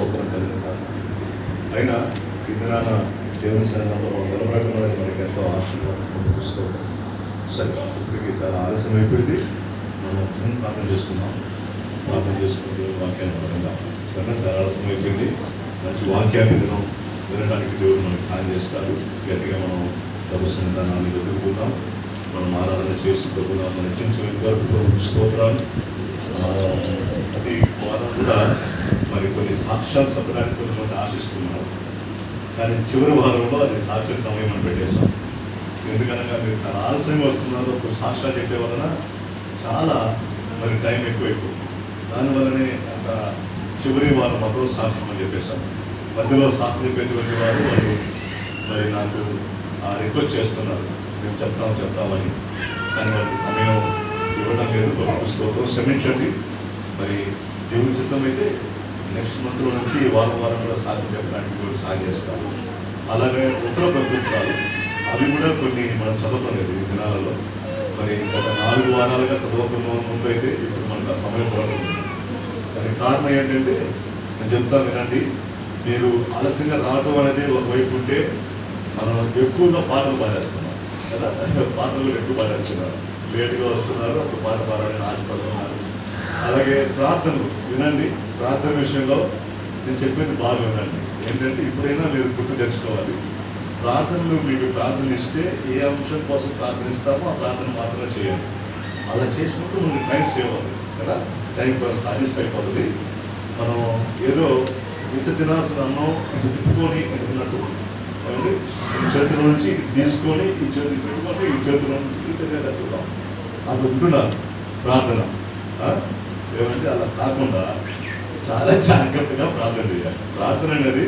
స్తోత్రం కలిగిన అయినా ఈ దినాన దేవుని సన్నిధిలో నిలబడడం అనేది మనకి ఎంతో ఆశీర్వాదం. స్తోత్రం. సరే, ఇప్పటికి చాలా ఆలస్యం అయిపోయింది. మనం ప్రార్థన చేసుకున్నాం. ప్రార్థన చేసుకుంటూ వాక్యాన్ని పరంగా సరే, చాలా ఆలస్యం అయిపోయింది. మంచి వాక్యాన్ని వినడానికి దేవుడు మనకి సాయం చేస్తారు. గట్టిగా మనం ప్రభు సన్నిధానాన్ని వెతుకుతున్నాం. మనం ఆరాధన చేసుకుంటున్నాం. మనం చిన్న స్తోత్రాలు. అది వారం కూడా మరి కొన్ని సాక్ష్యాలు చెప్పడానికి కొంతమంది ఆశిస్తున్నారు. కానీ చివరి వారంలో అది సాక్ష్య సమయం అని పెట్టేస్తాం. ఎందుకనగా మీరు చాలా ఆలస్యంగా వస్తున్నారు. ఒక సాక్ష్యాలు చెప్పే వలన చాలా మరి టైం ఎక్కువ దానివల్లనే అంత చివరి వారం మాత్రం సాక్ష్యం అని చెప్పేశాం. మధ్యలో సాక్ష్యం చెప్పేటువంటి వారు వాళ్ళు మరి నాకు రిక్వెస్ట్ చేస్తున్నారు, మేము చెప్తామని. కానీ వాళ్ళకి సమయం ఇవ్వడం లేదు. స్తోత్రం, క్షమించండి. మరి దేవుని చిత్తం అయితే నెక్స్ట్ మంత్లో నుంచి వారం కూడా సాధ్యం చెప్పడానికి కూడా సాయం చేస్తాము. అలాగే ఉత్తర ప్రభుత్వాలు అవి కూడా కొన్ని మనం చదవలేదు ఈ దినాలలో. మరి గత 4 వారాలుగా చదువుతున్న ముందు అయితే ఇప్పుడు మనకు ఆ సమయం పడుతుంది. దానికి కారణం ఏంటంటే నేను చెప్తాను వినండి. మీరు ఆలస్యంగా రావడం అనేది ఒకవైపు ఉంటే మనం ఎక్కువగా పాటలు పాడేస్తున్నాం కదా. పాటలు ఎక్కువ పాడేస్తున్నారు. లేటుగా వస్తున్నారు, ఒక పాట పాడాలని ఆశపడుతున్నారు. అలాగే ప్రార్థనలు వినండి. ప్రార్థన విషయంలో నేను చెప్పేది బాగా వినండి. ఏంటంటే ఇప్పుడైనా మీరు గుర్తు తెచ్చుకోవాలి. ప్రార్థనలు మీకు ప్రార్థన ఇస్తే ఏ అంశం కోసం ప్రార్థనిస్తామో ఆ ప్రార్థన మాత్రమే చేయాలి. అలా చేసినప్పుడు మనకి టైం సేవ్ అవుతుంది కదా. టైం కోసం అడ్జస్ట్ అయిపోతుంది. మనం ఏదో ఇంత తినాల్సిన అన్నం ఇంత తిప్పుకొని తిన్నట్టు కాబట్టి ఈ చేతిలో నుంచి తీసుకొని ఈ చేతికి పెట్టుకొని ఈ చేతిలో నుంచి తినేటట్టున్నాం. అది ఉంటున్నారు ప్రార్థన. ఏమంటే అలా కాకుండా చాలా జాగ్రత్తగా ప్రార్థన చేయాలి. ప్రార్థన అనేది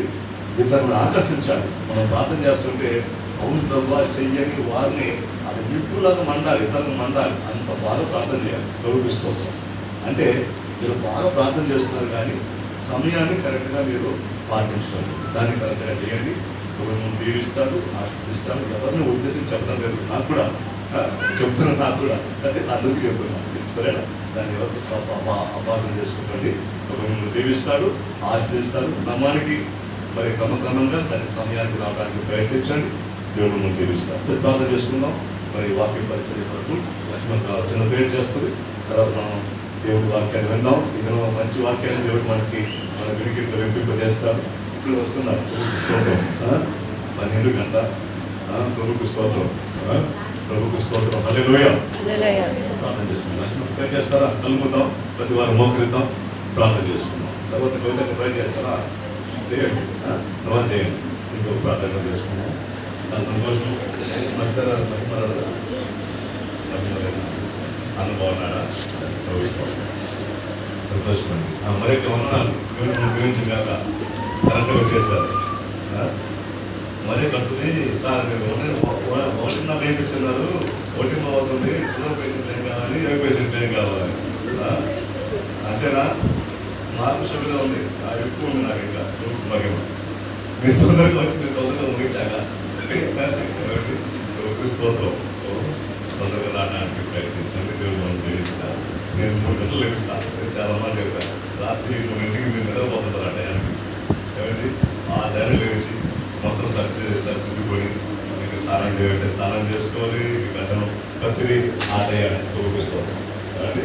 ఇతరులను ఆకర్షించాలి. మనం ప్రార్థన చేస్తుంటే అవును ప్రభు చెయ్యని వారిని అది నిప్పులాగా మండాలి, ఇతరులను మండాలి. అంత బాగా ప్రార్థన చేయాలి. గౌరవిస్తోంది అంటే మీరు బాగా ప్రార్థన చేస్తున్నారు, కానీ సమయాన్ని కరెక్ట్గా మీరు పాటించడం, దాన్ని కరెక్ట్గా చేయండి. ఒకరు దీవిస్తాడు, ఆశిస్తాడు. ఎవరిని ఉద్దేశించి చెప్పడం లేదు, నాకు కూడా చెప్తున్నాను, నాకు కూడా అంటే అందరికీ చెప్తున్నాను. సరేనా? దాన్ని ఎవరు అపార్థం చేసుకుంటండి. ఒకరు దీవిస్తాడు, ఆశిస్తాడు. నమ్మానికి మరి క్రమంగా సరే సమయానికి రావడానికి ప్రయత్నించండి. దేవుడు మనం దీవిస్తాడు. సరే, ప్రార్థన చేసుకుందాం. మరి వాక్యం పరిచయం వరకు లక్ష్మణ్ చిన్న పేరు చేస్తుంది. తర్వాత మనం దేవుడి వాక్యాన్ని విందాం. ఇదిలో మంచి వాక్యాన్ని దేవుడు మనకి మన వినికిడితో వెంపింపజేస్తాడు. ఇప్పుడు వస్తున్నారు 12 గంట. ప్రభుకు స్తోత్రం, ప్రభుకు స్తోత్రం. హల్లెలూయా. ప్రార్థన చేసుకుందాం. ప్రే చేస్తారా? కలుగుతాం. ప్రతి వారం మోకరిద్దాం, ప్రార్థన చేసుకుందాం. తర్వాత కవితకు ట్రై చేస్తారా? చేయండి. తర్వాత చేయండి. ఇంకో ప్రార్థన చేసుకుందాం. చాలా సంతోషం. అనుభవన్నాడా? సంతోషమండి. మరొక వందనాలు గురించి కాక కరెక్ట్గా వచ్చేసారు. మరీ కట్టుది సార్, మీరు 1.5 ఏం చెప్తున్నారు, 1 అవుతుంది. షుగర్ పేషెంట్ ఏం కావాలి, ఏ పేషెంట్ ఏం కావాలి అంతేనా? నాకు షుగర్గా ఉంది, ఎక్కువ ఉంది నాకు. ఇంకా మహిమ మీరు తొందరగా వచ్చింది, తొందరగా ముగించాక స్తోత్రం. తొందరగా రావడానికి ప్రయత్నించండి. దేవుడు మనం జీవిస్తాను. నేను 3 గంటలు లభిస్తాను. చాలా మంది చెప్పాను, రాత్రి 3 మీరు నిద్రపోతున్నారు ఆ టయానికి. ఏమండి ఆ టైం లేచి మొత్తం సర్దిద్దుకొని మీకు స్నానం చేయాలంటే స్నానం చేసుకోవాలి. గంటను ప్రతిదీ ఆ టయాన్ని తొలగిస్తాం. కాబట్టి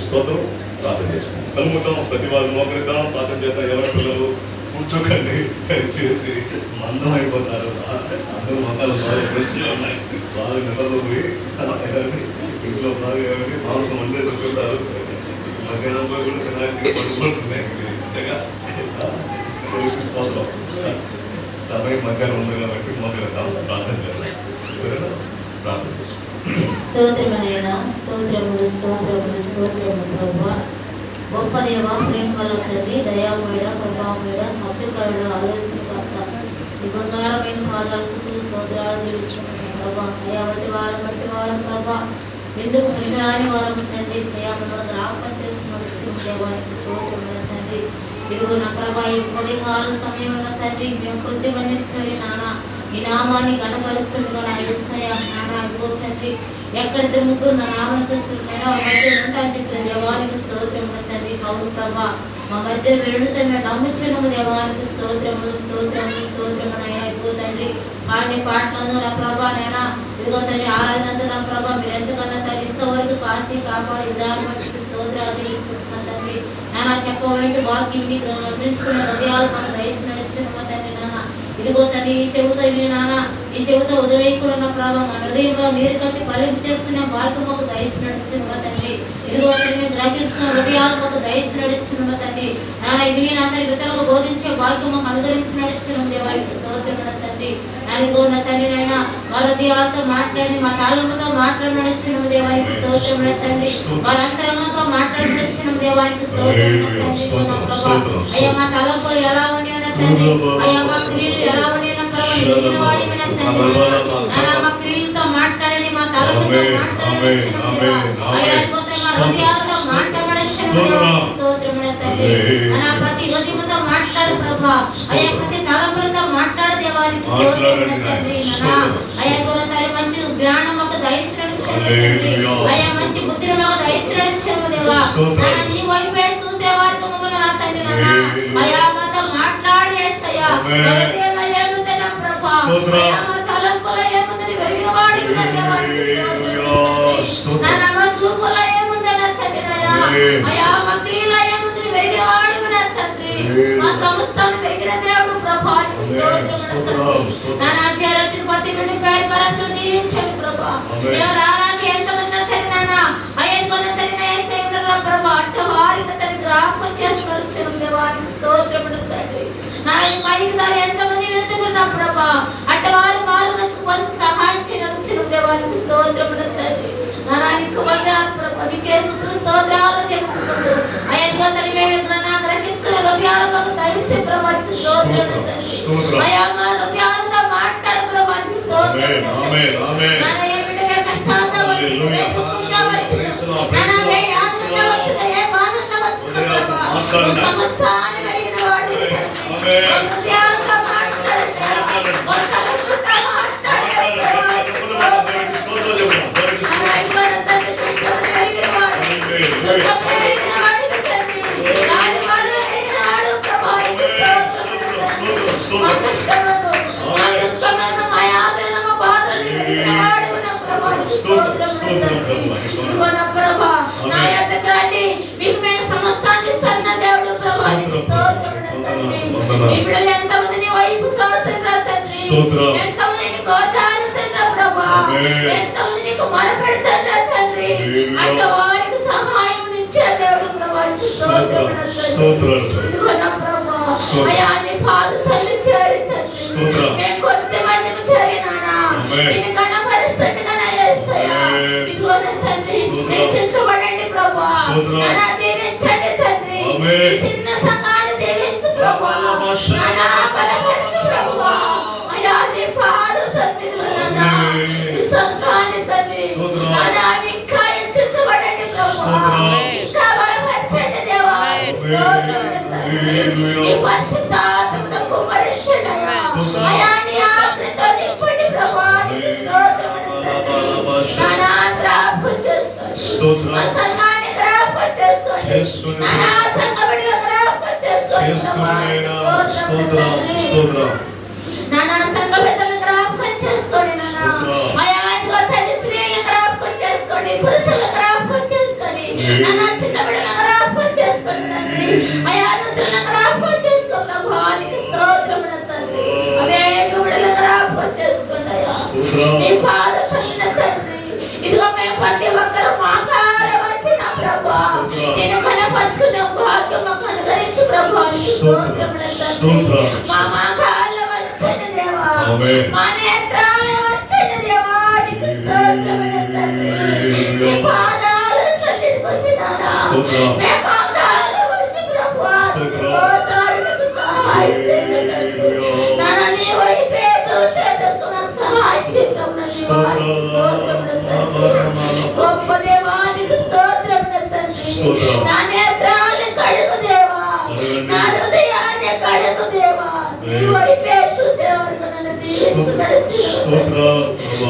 స్తోత్రం. ప్రార్థన చేసుకుంటాం. కలుగుతాం. ప్రతి వారు మోకరిద్దాం, ప్రార్థన చేద్దాం. ఎవరి పిల్లలు కూర్చోకండి, చేసి మందం అయిపోతారు. అందరూ మందాలు బాగా ప్రశ్నలు ఉన్నాయి. బాగా నిద్రలో పోయి ఇంట్లో బాగా ఏమంటే మాంసం వండేసుకుంటారు. మధ్యాహ్నం పోయి కూడా తినడానికి పడుకుంటున్నాయి. సమయం మధ్యాహ్నం ఉంది కాబట్టి మొదలెద్దాం. ప్రార్థన చేద్దాం. సరేనా? ప్రార్థన చేసుకుంటాం. స్తోత్రమైన స్తోత్రములు స్తోత్రములు స్తోత్రములు ప్రభువా. గొప్ప దేవ, ప్రేమగల తండ్రి, దయామయుడ, కృపామయుడ, భక్తికరుడ, ఆలోచనకర్త, ఈ బంగారమైన పాదాలకు స్తోత్రాలు తెలుసుకున్నాను ప్రభా. అయా బట్టి వారం ప్రభా, ఎందుకు నిజాని వారం తండ్రి, అయ్యామను జ్ఞాపకం చేసుకున్న దేవానికి స్తోత్రములు తండ్రి. ఇదిగో నా ప్రభా, ఈ ఉదయకాల సమయంలో తండ్రి మేము కొద్దిమంది నానా ఈ నామాన్ని గణపరుస్తుండగా నా యేసయ్యా నానా ఇదిగో తండ్రి, ఎక్కడితే 3 నా నామం చూస్తున్నారో మధ్య ఉంటాను చెప్పిన దేవానికి స్తోత్రములు తండ్రి. అవును ప్రభా, మా మధ్య వెలుడు మేము నమ్ముచున్నాము దేవానికి స్తోత్రములు స్తోత్రములు స్తోత్రమునైనా. ఇదిగో తండ్రి పాడిన పాటలందు నా ప్రభా నైనా, ఇదిగో తండ్రి ఆరాధనందు నా ప్రభా మీరు ఎంతకన్నా తల్లి ఇంతవరకు కాసి కాపాడే విధానం బట్టి స్తోత్రాలు తండ్రి. నాన్న చెప్పబోయేటి వాక్యం నీకు గ్రహించుకునే హృదయాలు మన దయచి నడిచిన తండ్రి. నాన్న ఇదిగో తండ్రి ఈ చెవుతో ఇవి నాన్న ఈ చెవుతో వదిలేయకుండా ప్రభావ మన హృదయంలో నీరు కట్టి ఫలింపు చేసుకునే వాక్యం మాకు దయచి నడిచిన తండ్రి. ఇదిగో తండ్రి మేము గ్రహిస్తున్న హృదయాలు మాకు దయచి నడిచిన తండ్రి. నాన్న ఇవి నా తండ్రి ఇతరులకు బోధించే వాక్యం మాకు అనుసరించి నడిచిన దేవానికి స్తోత్రం తండ్రి. ఇదిగో నా తండ్రి నైనా వాళ్ళ హృదయాలతో మాట్లాడి మా తాళముతో మాట్లాడి నడిచిన దేవానికి స్తోత్రం తండ్రి. వారి అంతరంగంతో మాట్లాడి నడిచిన దేవానికి స్తోత్రం తండ్రి. అయ్యా మా తలంపులు ఎలా ఉన్నాయో తండ్రి, అయ్యా మా క్రియలు ఎలా ఉన్నాయో ప్రభావ వాడి మా క్రియలతో మాట్లాడండి, మా తలంపుతో మాట్లాడి అయ్యా మా హృదయాలతో మాట్లాడచ్చు ప్రతి హృదయంతో మాట్లాడు ప్రభా. అయ్యా ప్రతి తలంపులతో మాట్లాడు దేవానికి అయ్యా తల్లి మంచి జ్ఞానం ఒక దయచేయండి. అయ్యా మంచి బుద్ధిని మాకు దయచేయండి దేవా. నీ వైపే చూసే వారితో మమ్మల్ని నా తండ్రి నాన్న అయ్యా మాతో మాట్లాడి చేస్తాయా హృదయంలో ఏముంది నా ప్రభా. అయ్యా మా తలంపులో ఏముందని వెలిగిన వాడికి నా దేవానికి నాన్న మా చూపులో ఏముంది నా తండ్రి నాయన అయ్యా మా క్రియలో ఏముందని వెలిగిన వాడికి నా తండ్రి. మా సమస్తాన్ని వెలిగిన దేవుడు ప్రభా నాన్న చేరొచ్చిన ప్రతి నుండి పేరు పరచు దీవించండి ప్రభా. ఎవరు అలాగే ఎంతమంది నా తండ్రి నాన్న అయ్యా కొన్న తండ్రి నా ప్రభా అట్ట వారిని తండ్రి జ్ఞాపకం చేసుకొని దేవానికి స్తోత్రములు తండ్రి. నా మైకి దారి ఎంతమంది వెళ్తున్నారు నా ప్రభా అట్ట వారు మారు మంచి పని సహాయం చేయడం దేవానికి స్తోత్రములు తండ్రి. నారాయణకు వందనాలు ప్రభా. నీకే స్తోత్రాలు చెప్పుకుంటూ అయ్యా తండ్రి మేము గ్రహించుకునే హృదయాలు మాకు దయచేసి ప్రభానికి స్తోత్రములు తండ్రి. అయ్యా మా హృదయాలతో మాట్లాడు ప్రభానికి స్తోత్రములు తండ్రి. నాన్న ఏ బిడ్డగా కష్టాలతో వచ్చింది, ఏ దుఃఖంతో వచ్చింది, నాన్న ఏ ఆశతో వచ్చింది, ఏ బాధతో వచ్చింది ప్రభా సమస్తాన్ని కలిగిన వాడు హృదయాలతో మాట్లాడు తలపులతో మాట్లాడే మీకు మేము సమస్తాన్ని ఇస్తున్న దేవుడు ప్రభానికి ఇప్పుడు ఎంతమంది వైపు చూస్తున్నా తండ్రి, ఎంతమంది నీకు గోచారుతున్నా ప్రభా, ఎంతమంది నీకు మొరపెడుతున్నా తండ్రి. అంటే వారికి సహాయం ఇచ్చే దేవుడు ప్రభానికి ఇదిగో నా ప్రభా అయ్యా నీ పాద సల్లి చేరి తండ్రి. మేము కొంతమంది చేరినానా నేను కనపరుస్తుండగా చేస్తాయా ఇదిగో నా తండ్రి హెచ్చించబడండి ప్రభా. నానా దీవించండి తండ్రి. చిన్న సంఘాన్ని దీవించు ప్రభా. నానా బలపరచు ప్రభా. అయ్యా నీ పాద సన్నిధిలో నానా ఈ సంఘాన్ని తండ్రి నానా ఇంకా హెచ్చించబడండి ప్రభా. ఇంకా బలపరచండి దేవా. నీ పరిశుద్ధాత్మతో కుమ్మరించండి అయ్యా. నీ ఆత్మతో నింపండి ప్రభా. నీకు స్తోత్రములు తండ్రి. నానా జ్ఞాపకం చేసుకోండి, మా సంఘాన్ని జ్ఞాపకం చేసుకోండి, నానా సంఘ బిడ్డల జ్ఞాపకం చేసుకోండి, నానా సంఘ బిడ్డల జ్ఞాపకం చేసుకోండి. నానా అయ్యా ఇదిగో తండ్రి స్త్రీల జ్ఞాపకం చేసుకోండి, పురుషుల జ్ఞాపకం చేసుకోండి, నానా చిన్న బిడ్డల జ్ఞాపకం చేసుకోండి తండ్రి. అయ్యా వృద్ధుల జ్ఞాపకం చేసుకో ప్రభా. నీకు స్తోత్రములు తండ్రి. అనేక బిడ్డల జ్ఞాపకం చేసుకోండి అయ్యా. నీ పాద సల్లిన తండ్రి ఇదిగో మేము ప్రతి ఒక్కరు మా కాలం వచ్చిన ప్రభా నేను కనపరుచుకునే భాగ్యం మాకు అనుగ్రహించు ప్రభా. మా కాలం వచ్చిన దేవా, మా నేత్రాలు వచ్చిన దేవా, నీకు స్తోత్రములు తండ్రి. నీ పాదాలు సన్నిధికి వచ్చినారా మేము మా కాలం వచ్చి ప్రభా స్తోత్రాలకు సహాయం చేయండి తండ్రి. నాన్న నీ వైపే చూసేందుకు నాకు సహాయం చేయి ప్రభు. గొప్ప దేవానికి స్తోత్రములు తండ్రి. నా నేత్రాన్ని కడుగు దేవా, నా హృదయాన్ని కడుగు దేవా. నీ వైపే చూసేవారుగా నన్ను దీవించు నడిచిన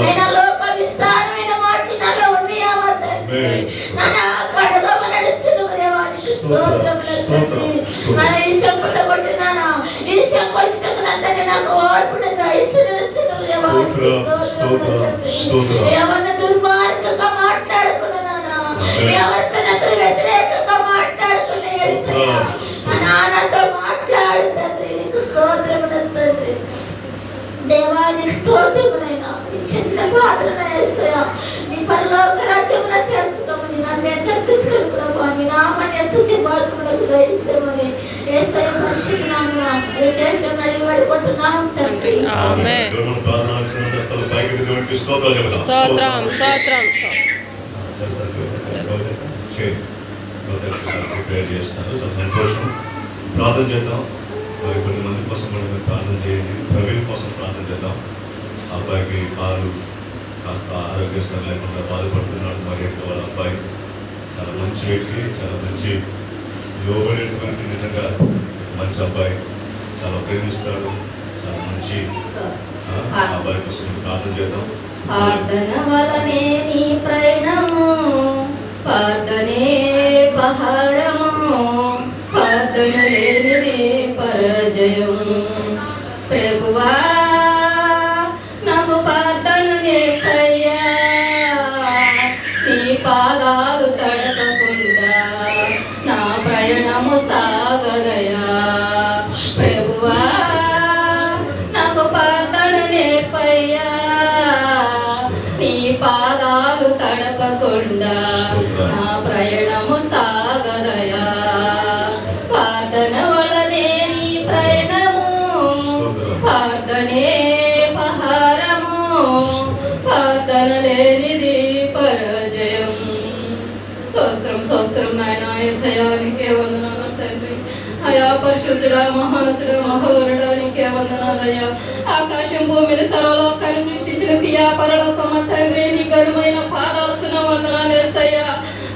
నేను లోక విస్తారమైన మాటలు నాలో ఉన్నాయా తండ్రి. నన్ను కడుగమ నడుచున్న దేవానికి స్తోత్రములు తండ్రి. ఏమన్నా దుర్మార్గంగా మాట్లాడుకున్నానా, ఎవరితో వ్యతిరేకంగా మాట్లాడుకునే నాన్నతో మాట్లాడు తండ్రి. నీకు స్తోత్రమున తండ్రి, దేవానికి స్తోత్రమునైనా. ఈ చిన్న పాత్రన యేసయ్యా, నీ పరలోక రాజ్యమున చేర్చుకోమని, నన్ను ఎంత ఎక్కించుకొని ప్రభా, నీ నామాన్ని ఎంత చిమాకుమునకు దయచేయమని యేసయ్య పరిశుద్ధ నామమున యేసుని అడిగి వేడుకుంటున్నాం తండ్రి. ఆమేన్. స్తోత్రం స్తోత్రం. ప్రిపేర్ చేస్తాను. చాలా సంతోషం. ప్రార్థన చేద్దాం. మరి కొంతమంది కోసం కూడా మీరు ప్రార్థన చేయండి. ప్రవీణ్ కోసం ప్రార్థన చేద్దాం. అబ్బాయికి కాలు కాస్త ఆరోగ్యశ్రీ లేకుండా బాధపడుతున్నాడు. మరి వాళ్ళ అబ్బాయి చాలా మంచి వ్యక్తి, చాలా మంచి యోగమైనటువంటి నిజంగా మంచి అబ్బాయి, చాలా ప్రేమిస్తాడు, చాలా మంచి అబ్బాయి కోసం ప్రార్థన చేద్దాం. ప్రార్థన వలనే నీ ప్రయాణము, ప్రార్థనే పహారము, ప్రార్థన లేనిదే పరాజయము. ప్రభువా నాకు ప్రార్థన యేసయ్యా, నీ పాదాలు తడపకుండా నా ప్రయాణము సాగదయా. ప్రభువా నాకు ప్రార్థన నేర్పయ్యా, నీ పాదాలు తడపకుండా నా ప్రయాణము సాగదయా. ప్రార్థన వలనే నీ ప్రయాణము, ప్రార్థనే పహారము, ప్రార్థన లేనిది పరాజయం. స్తోత్రం స్తోత్రం నాయనా యేసయ్యా, నీకే వందనాలు తండ్రి. అయా పరిశుద్ధుడా, మహోన్నతుడా, మహోన్నతుడా, నీకే వందనాలయ్యా. ఆకాశం భూమిని సర్వలోకాన్ని సృష్టించిన ప్రియా పరలోకమ్మ తండ్రి, నీ ఘనమైన పాదాలకు నా వందనాలు యేసయ్యా.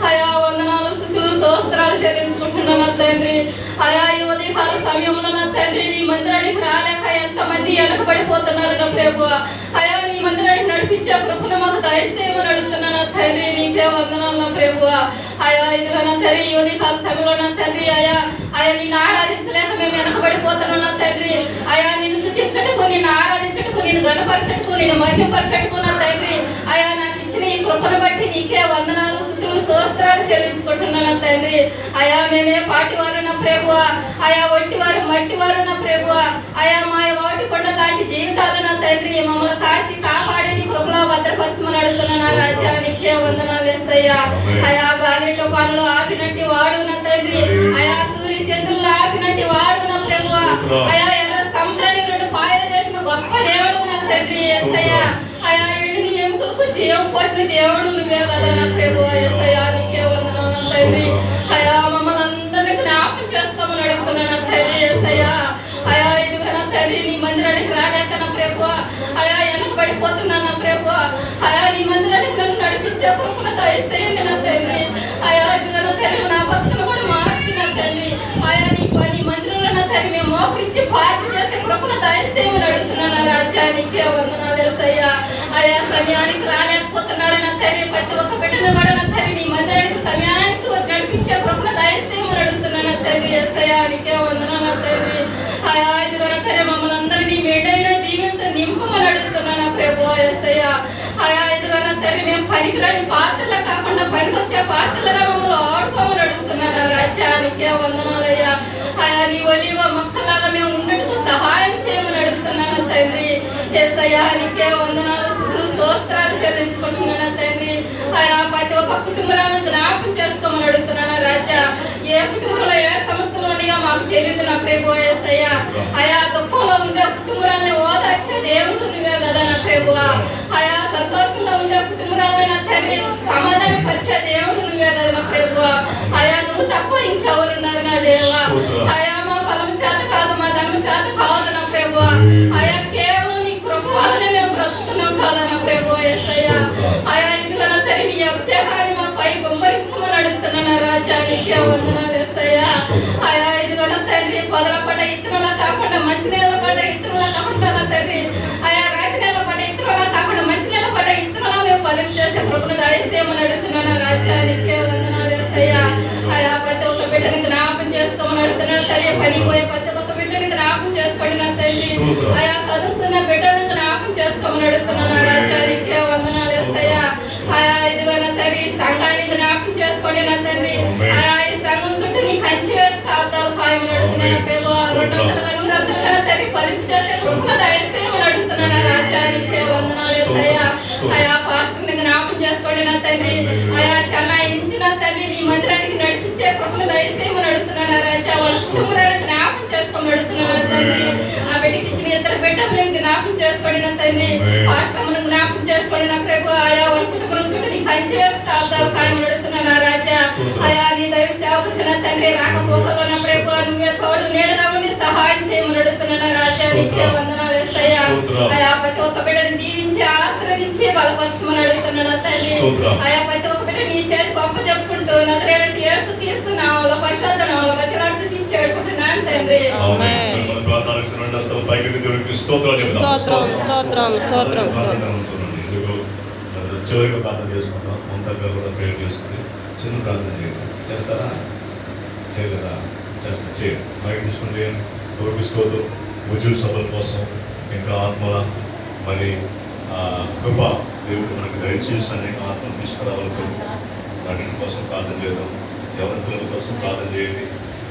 అయా వందనాలు, స్తుతులు, స్తోత్రాలు చెల్లించుకుంటున్నాను తండ్రి. అయా ఈ ఉదయకాల సమయంలో నా తండ్రి, నీ మందిరానికి రాలేక ఎంతమంది వెనకబడిపోతున్నారు నా ప్రభువా. అయా నీ మందిరానికి నడిపించే కృపను మాకు దయచేయమని అడుగుతున్నాను తండ్రి. నీకే వందనాలు నా ప్రభువా. అయా ఇదిగా నా తండ్రి, ఈ ఉదయకాల సమయంలో నా తండ్రి, అయా నిన్ను ఆరాధించలేక మేము వెనకబడిపోతున్నాం నా తండ్రి. అయా నిన్ను స్తుతించటకు, నిన్ను ఆరాధించటకు, నిన్ను గణపరచటకు, నిన్ను మహిమపరచటకు నా తండ్రి. అయా నాకు ఇచ్చిన ఈ కృపను బట్టి నీకే వందనాలు, స్తుతులు, స్తోత్రాలు చెల్లించుకుంటున్నాను తండ్రి. అయా మేమే పాటివారు నా ప్రభువా, అయా ఒట్టివారు మట్టివారు నా ప్రభువా. అయా మా వాటి కొండ లాంటి జీవితాలు నా తండ్రి, మమ్మల్ని కాసి కాపాడి నీ కృపలో భద్రపరచమని అడుగుతున్నాను రాజా. నీకే వందనాలు యేసయ్యా. అయా గాలి తుఫానులో ఆపినట్టు వాడు నా తండ్రి, అయా సూర్య చంద్రులు ఆపినట్టు వాడు నా ప్రభువా. అయా ఎర్ర సముద్రాన్ని రెండు పాయలు చేసిన గొప్ప దేవుడు నా తండ్రి యేసయ్యా. అయా ఎండిని ఎముకలకు జీవం పోసిన దేవుడు నువ్వే కదా నా ప్రభువా యేసయ్యా. నీకే వందనాలు నా తండ్రి. అయా మమ్మల్ని అందరినీ జ్ఞాపకం చేసుకోమని అడుగుతున్నాను తండ్రి యేసయ్యా. అయా ఇదిగా నా తండ్రి, నీ మందిరానికి రాలేక నా ప్రభువా, అయా వెనకబడిపోతున్నాను నా ప్రభువా. అయా నీ మందిరానికి నన్ను నడిపించే కృపను దయచేయండి నా తండ్రి. అయా ఇదిగా నా తండ్రి, నా భక్తులు కూడా మార్చి నా తండ్రి. అయా నీ మందిరంలో నా తండ్రి మేము మోకరించి పార్టీ చేసే కృపను దయచేయమని అడుగుతున్నాను రాజా. నీకే వందనాలు యేసయ్యా. అయా సమయానికి రాలేకపోతున్నారు నా తండ్రి, ప్రతి ఒక్క బిడ్డను కూడా నా తండ్రి నీ మందిరానికి సమయానికి నడిపించే కృపను దయచేయమని అడుగుతున్నాను తండ్రి యేసయ్యా. నీకే వందనాలు తండ్రి. అయా ఇదిగో నా తండ్రి, మమ్మల్ని అందరినీ మెండైన దీవెనతో నింపమని అడుగుతున్నాను ప్రభువా యేసయ్యా. అయా ఇదిగో నా తండ్రి, మేము పనికిరాని పాత్రలా కాకుండా పనికొచ్చే పాత్రలుగా మమ్మల్ని ఆడుకోమని అడుగుతున్నాను రాజా. నీకే వందనాలయ్యా. అయా నీ ఒలివ మొక్కలాగా మేము ఉండటకు సహాయం చేయమని అడుగుతున్నాను తండ్రి యేసయ్యా. నీకే వందనాలు, స్తుతులు, స్తోత్రాలు చెల్లించుకుంటున్నాను తండ్రి. అయా ప్రతి ఒక్క కుటుంబాలను జ్ఞాపకం చేసుకోమని అడుగుతున్నాను రాజా. ఏ కుటుంబంలో ఏ సమస్యలు ఉన్నాయో మాకు తెలియదు నా ప్రభువా యేసయ్యా. అయా దుఃఖంలో ఉండే కుటుంబాలని ఓదార్చే దేవుడు నువ్వే కదా నా ప్రభువా. అయా సంతోషంగా ఉండే కుటుంబాలని నా తండ్రి సమాధానం పరిచే దేవుడు నువ్వే కదా నా ప్రభువా. అయా నువ్వు తప్ప ఇంకెవరున్నారు నా దేవా. అయా మా ఫలం చేత కాదు, మా ధర్మం చేత కాదు నా ప్రభువా. అయా కేవలం నీ కృప వలనే మేము బ్రతుకున్నాం కదా నా ప్రభువా యేసయ్యా. అయా ఇదిగో నా తండ్రి, నీ అభిషేకాన్ని మా పై గుమ్మరించమని అడుగుతున్నాను రాజా. నీకే వందనాలు యేసయ్యా. అయా ఇదిగో నా తండ్రి, పొదల పడ్డ ఇత్తనాలా కాకుండా మంచి నేల పడ్డ ఇత్తనాలా కాకుండా నా తండ్రి, అయా రాతి నేల పడ్డ ఇత్తనాలా కాకుండా మంచి నేల పడ్డ ఇత్తనాలా మేము ఫలం చేసే కృపను దయచేయమని అడుగుతున్నాను రాజా. నీకే వందనాలు యేసయ్యా. అయా ప్రతి ఒక్క బిడ్డని జ్ఞాపకం చేసుకోమని అడుగుతున్నాను తండ్రి. పనిపోయే ప్రతి ఒక్క బిడ్డని జ్ఞాపకం చేసుకోండి నా తండ్రి. అయా చదువుతున్న బిడ్డని జ్ఞాపకం చేసుకోమని చేసుకోమని అడుగుతున్నాను రాజా. నీకే వందనాలు యేసయ్యా. ఆయా ఇదిగో నా తండ్రి సంఘాన్ని జ్ఞాపకం చేసుకోండి నా తండ్రి. ఆయా ఈ సంఘం చుట్టూ నీ కంచి వేసి కాపుతావు ఖాయమని అడుగుతున్నాను ప్రభు. 200గా 100గా నా తండ్రి ఫలింపు చేసే కృపను దయచేయమని అడుగుతున్నాను రాజా. నీకే వందనాలు యేసయ్యా. ఆయా పాస్టర్ని జ్ఞాపకం చేసుకోండి నా తండ్రి. ఆయా చెన్నై నుంచి నా తండ్రి నీ మందిరానికి నడిపించే కృపను దయచేయమని అడుగుతున్నాను రాజా. వాళ్ళ కుటుంబాలను జ్ఞాపకం చేసుకోమని అడుగుతున్నాను నా తండ్రి. ఆ బిడ్డకి ఇచ్చిన ఇద్దరు బిడ్డలను జ్ఞాపకం చేసుకోండి నా తండ్రి. పాస్టర్ను జ్ఞాపకం చేసుకోండి నా ప్రభు. ఆయా వాళ్ళ కుటుంబం చుట్టూ నీ కంచి వేసి కాపుతావు ఖాయమని అడుగుతున్నాను రాజా. ఆయా నీ దైవ సేవకుడికి నా తండ్రి రాకపోకలో నా ప్రభు నువ్వే తోడు నీడగా ఉండి సహాయం చేయమని అడుగుతున్నాను రాజా. నీకే వందనాలు యేసయ్యా. ఆయా ప్రతి ఒక్క బిడ్డని దీవించి ఆశీర్వదించి బలపరచమని అడుగుతున్నాను నా తండ్రి. ఆయా ప్రతి ఒక్క బిడ్డ నీ చేతి గొప్ప చెప్పుకుంటూ నజరేయుడైన యేసు క్రీస్తు నామములో పరిశుద్ధ నామములో బతిలాడి స్తుతించి వేడుకుంటున్నాను తండ్రి. స్తోత్రం స్తోత్రం చివరిగా ప్రార్థన చేసుకుంటాం. మొంతగా కూడా ప్రేయర్ చేస్తుంది. చిన్న ప్రార్థన చేయండి. చేస్తారా? చేయలేదా? చేస్తారు. చేయండి. మైక్ తీసుకుని చేయండి. దేవుడికి స్తోత్రం. ఉజ్జుల సభల కోసం ఇంకా ఆత్మల మరి కృప దేవుడు మనకి దయచేసి అనేక ఆత్మలు తీసుకురావాలి. వాటి కోసం ప్రార్థన చేద్దాం. యవనస్తుల కోసం ప్రార్థన చేయండి.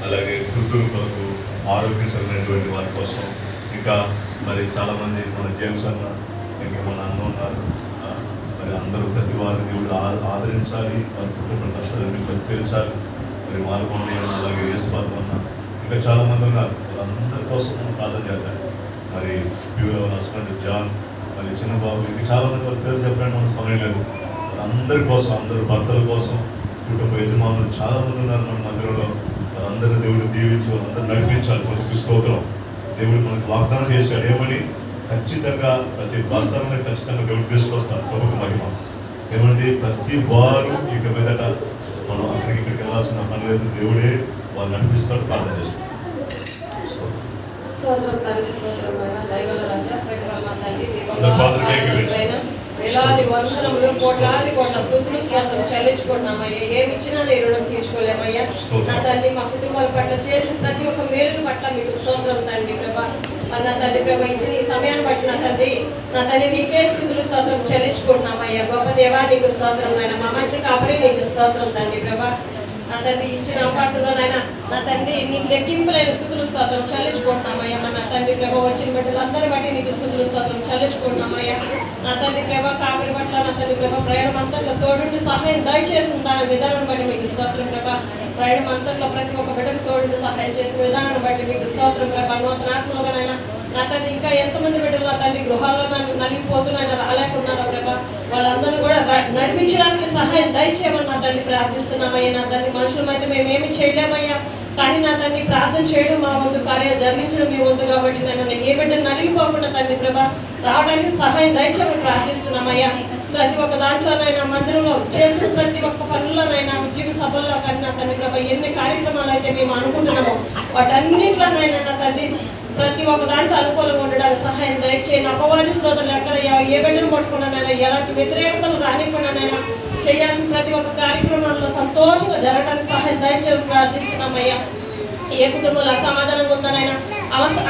అలాగే వృద్ధుల కొరకు ఆరోగ్యకరమైనటువంటి వారి కోసం ఇంకా మరి చాలామంది మన జేమ్స్ అన్న ఇంకా మన అన్న ఉన్నారు. మరి అందరూ ప్రతి వారిని దేవుడు ఆదరించాలి. వారి కుటుంబ కష్టాలన్నీ తీర్చాలి. మరి మార్గం అలాగే యేసుపాదం అన్న ఇంకా చాలామంది ఉన్నారు. వాళ్ళందరి కోసం మనం ప్రార్థన చేద్దాం. మరి ప్యూర్ హస్బెండ్ జాన్ మరి చిన్నబాబు ఇంకా చాలామంది వాళ్ళ పేరు చెప్పడానికి మనకు సమయం లేదు. వాళ్ళందరి కోసం అందరూ భర్తల కోసం కుటుంబ యజమానులు చాలామంది ఉన్నారు మన మందిరంలో. వాళ్ళందరూ దేవుడు దీవించి వాళ్ళందరూ నడిపించాలి. మనకు స్తోత్రం. దేవుడు మనకు వాగ్దానం చేశాడు ఏమని? ఖచ్చితంగా ప్రతి భర్తలను ఖచ్చితంగా దేవుడు తీసుకొస్తాడు. ప్రభుత్వ మహిమ ఏమండి? ప్రతి వారు ఇక మీదట మనం అక్కడికి ఇక్కడికి వెళ్ళాల్సిన పని లేదు. దేవుడే వాళ్ళు నడిపిస్తాడు. ప్రార్థన చేస్తాడు. స్తోత్రం తండ్రి. స్తోత్రం దైవల రాజా ప్రేమ తండ్రి. వేలాది వందనములు కోట్లాది కోట్ల స్తుతులు స్తోత్రం చెల్లించుకుంటున్నామయ్యా. ఏమి ఇచ్చినా నీ రుణం తీర్చుకోలేమయ్యా. నా తండ్రి మా కుటుంబాల పట్ల చేసిన ప్రతి ఒక్క మేలు పట్ల మీకు స్తోత్రం తండ్రి ప్రభా. నా తండ్రి ప్రభా ఇచ్చిన ఈ సమయాన్ని బట్టి నా తండ్రి నీకే స్తుతులు స్తోత్రం చెల్లించుకుంటున్నామయ్యా. గొప్ప దేవా నీకు స్తోత్రం నాయన. మా మంచి కాపరి నీకు స్తోత్రం తండ్రి ప్రభా. నా తండ్రి ఇచ్చిన అవకాశంలో నాయన నా తండ్రి నీకు లెక్కింపులైన స్తుతులు స్తోత్రం చెల్లించుకుంటున్నామయ్యా. నా తండ్రి ప్రభా వచ్చిన బిడ్డలందరి బట్టి నీకు స్తుతులు స్తోత్రం చెల్లించుకుంటున్నామయ్యా. నా తండ్రి ప్రభా కాపరి పట్ల నా తండ్రి ప్రభా ప్రయాణం అంతట్లో తోడుండి సహాయం దయచేసిన దాని విధానం బట్టి మీకు స్తోత్రం ప్రభా. ప్రయాణం అంతట్లో ప్రతి ఒక్క బిడ్డకు తోడుండి సహాయం చేసిన విధానం బట్టి మీకు స్తోత్రం ప్రభా. నూతన ఆత్మలుగానైనా నా తండ్రి ఇంకా ఎంతమంది బిడ్డలు నా తండ్రి గృహాల్లో నలిగిపోతున్నాయని రాలేకున్నారా ప్రభా. వాళ్ళందరూ కూడా నడిపించడానికి సహాయం దయచేయమని నా తండ్రి ప్రార్థిస్తున్నామయ్యా. నా తండ్రి మనుషులమైతే మేమేమి చేయలేమయ్యా. కానీ నా తండ్రి ప్రార్థన చేయడం మా వంతు, కార్యాలు జరిగించడం మీ వంతు. కాబట్టి నన్ను ఏ బిడ్డను నలిగిపోకుండా తండ్రి ప్రభా రావడానికి సహాయం దయచేయమని ప్రార్థిస్తున్నామయ్యా. ప్రతి ఒక్క దాంట్లోనైనా మందిరంలో చేసిన ప్రతి ఒక్క పనుల్లోనైనా ఉద్యోగ సభల్లో కానీ నా తండ్రి ప్రభా ఎన్ని కార్యక్రమాలు అయితే మేము అనుకుంటున్నామో వాటన్నింటిలోనైనా నా తండ్రి ప్రతి ఒక్క దాంట్లో అనుకూలంగా ఉండడానికి సహాయం దయచేయండి. అపవాది శ్రోతలు ఎక్కడ ఏ బిడ్డను పట్టుకున్నానైనా ఎలాంటి వ్యతిరేకతలు రానికుండానైనా చేయాల్సిన ప్రతి ఒక్క కార్యక్రమాల్లో సంతోషంగా జరగడానికి సహాయం దయచేసి ప్రార్థిస్తున్నామయ్యా. ఏ కుటుంబంలో అసమాధానం ఉందనైనా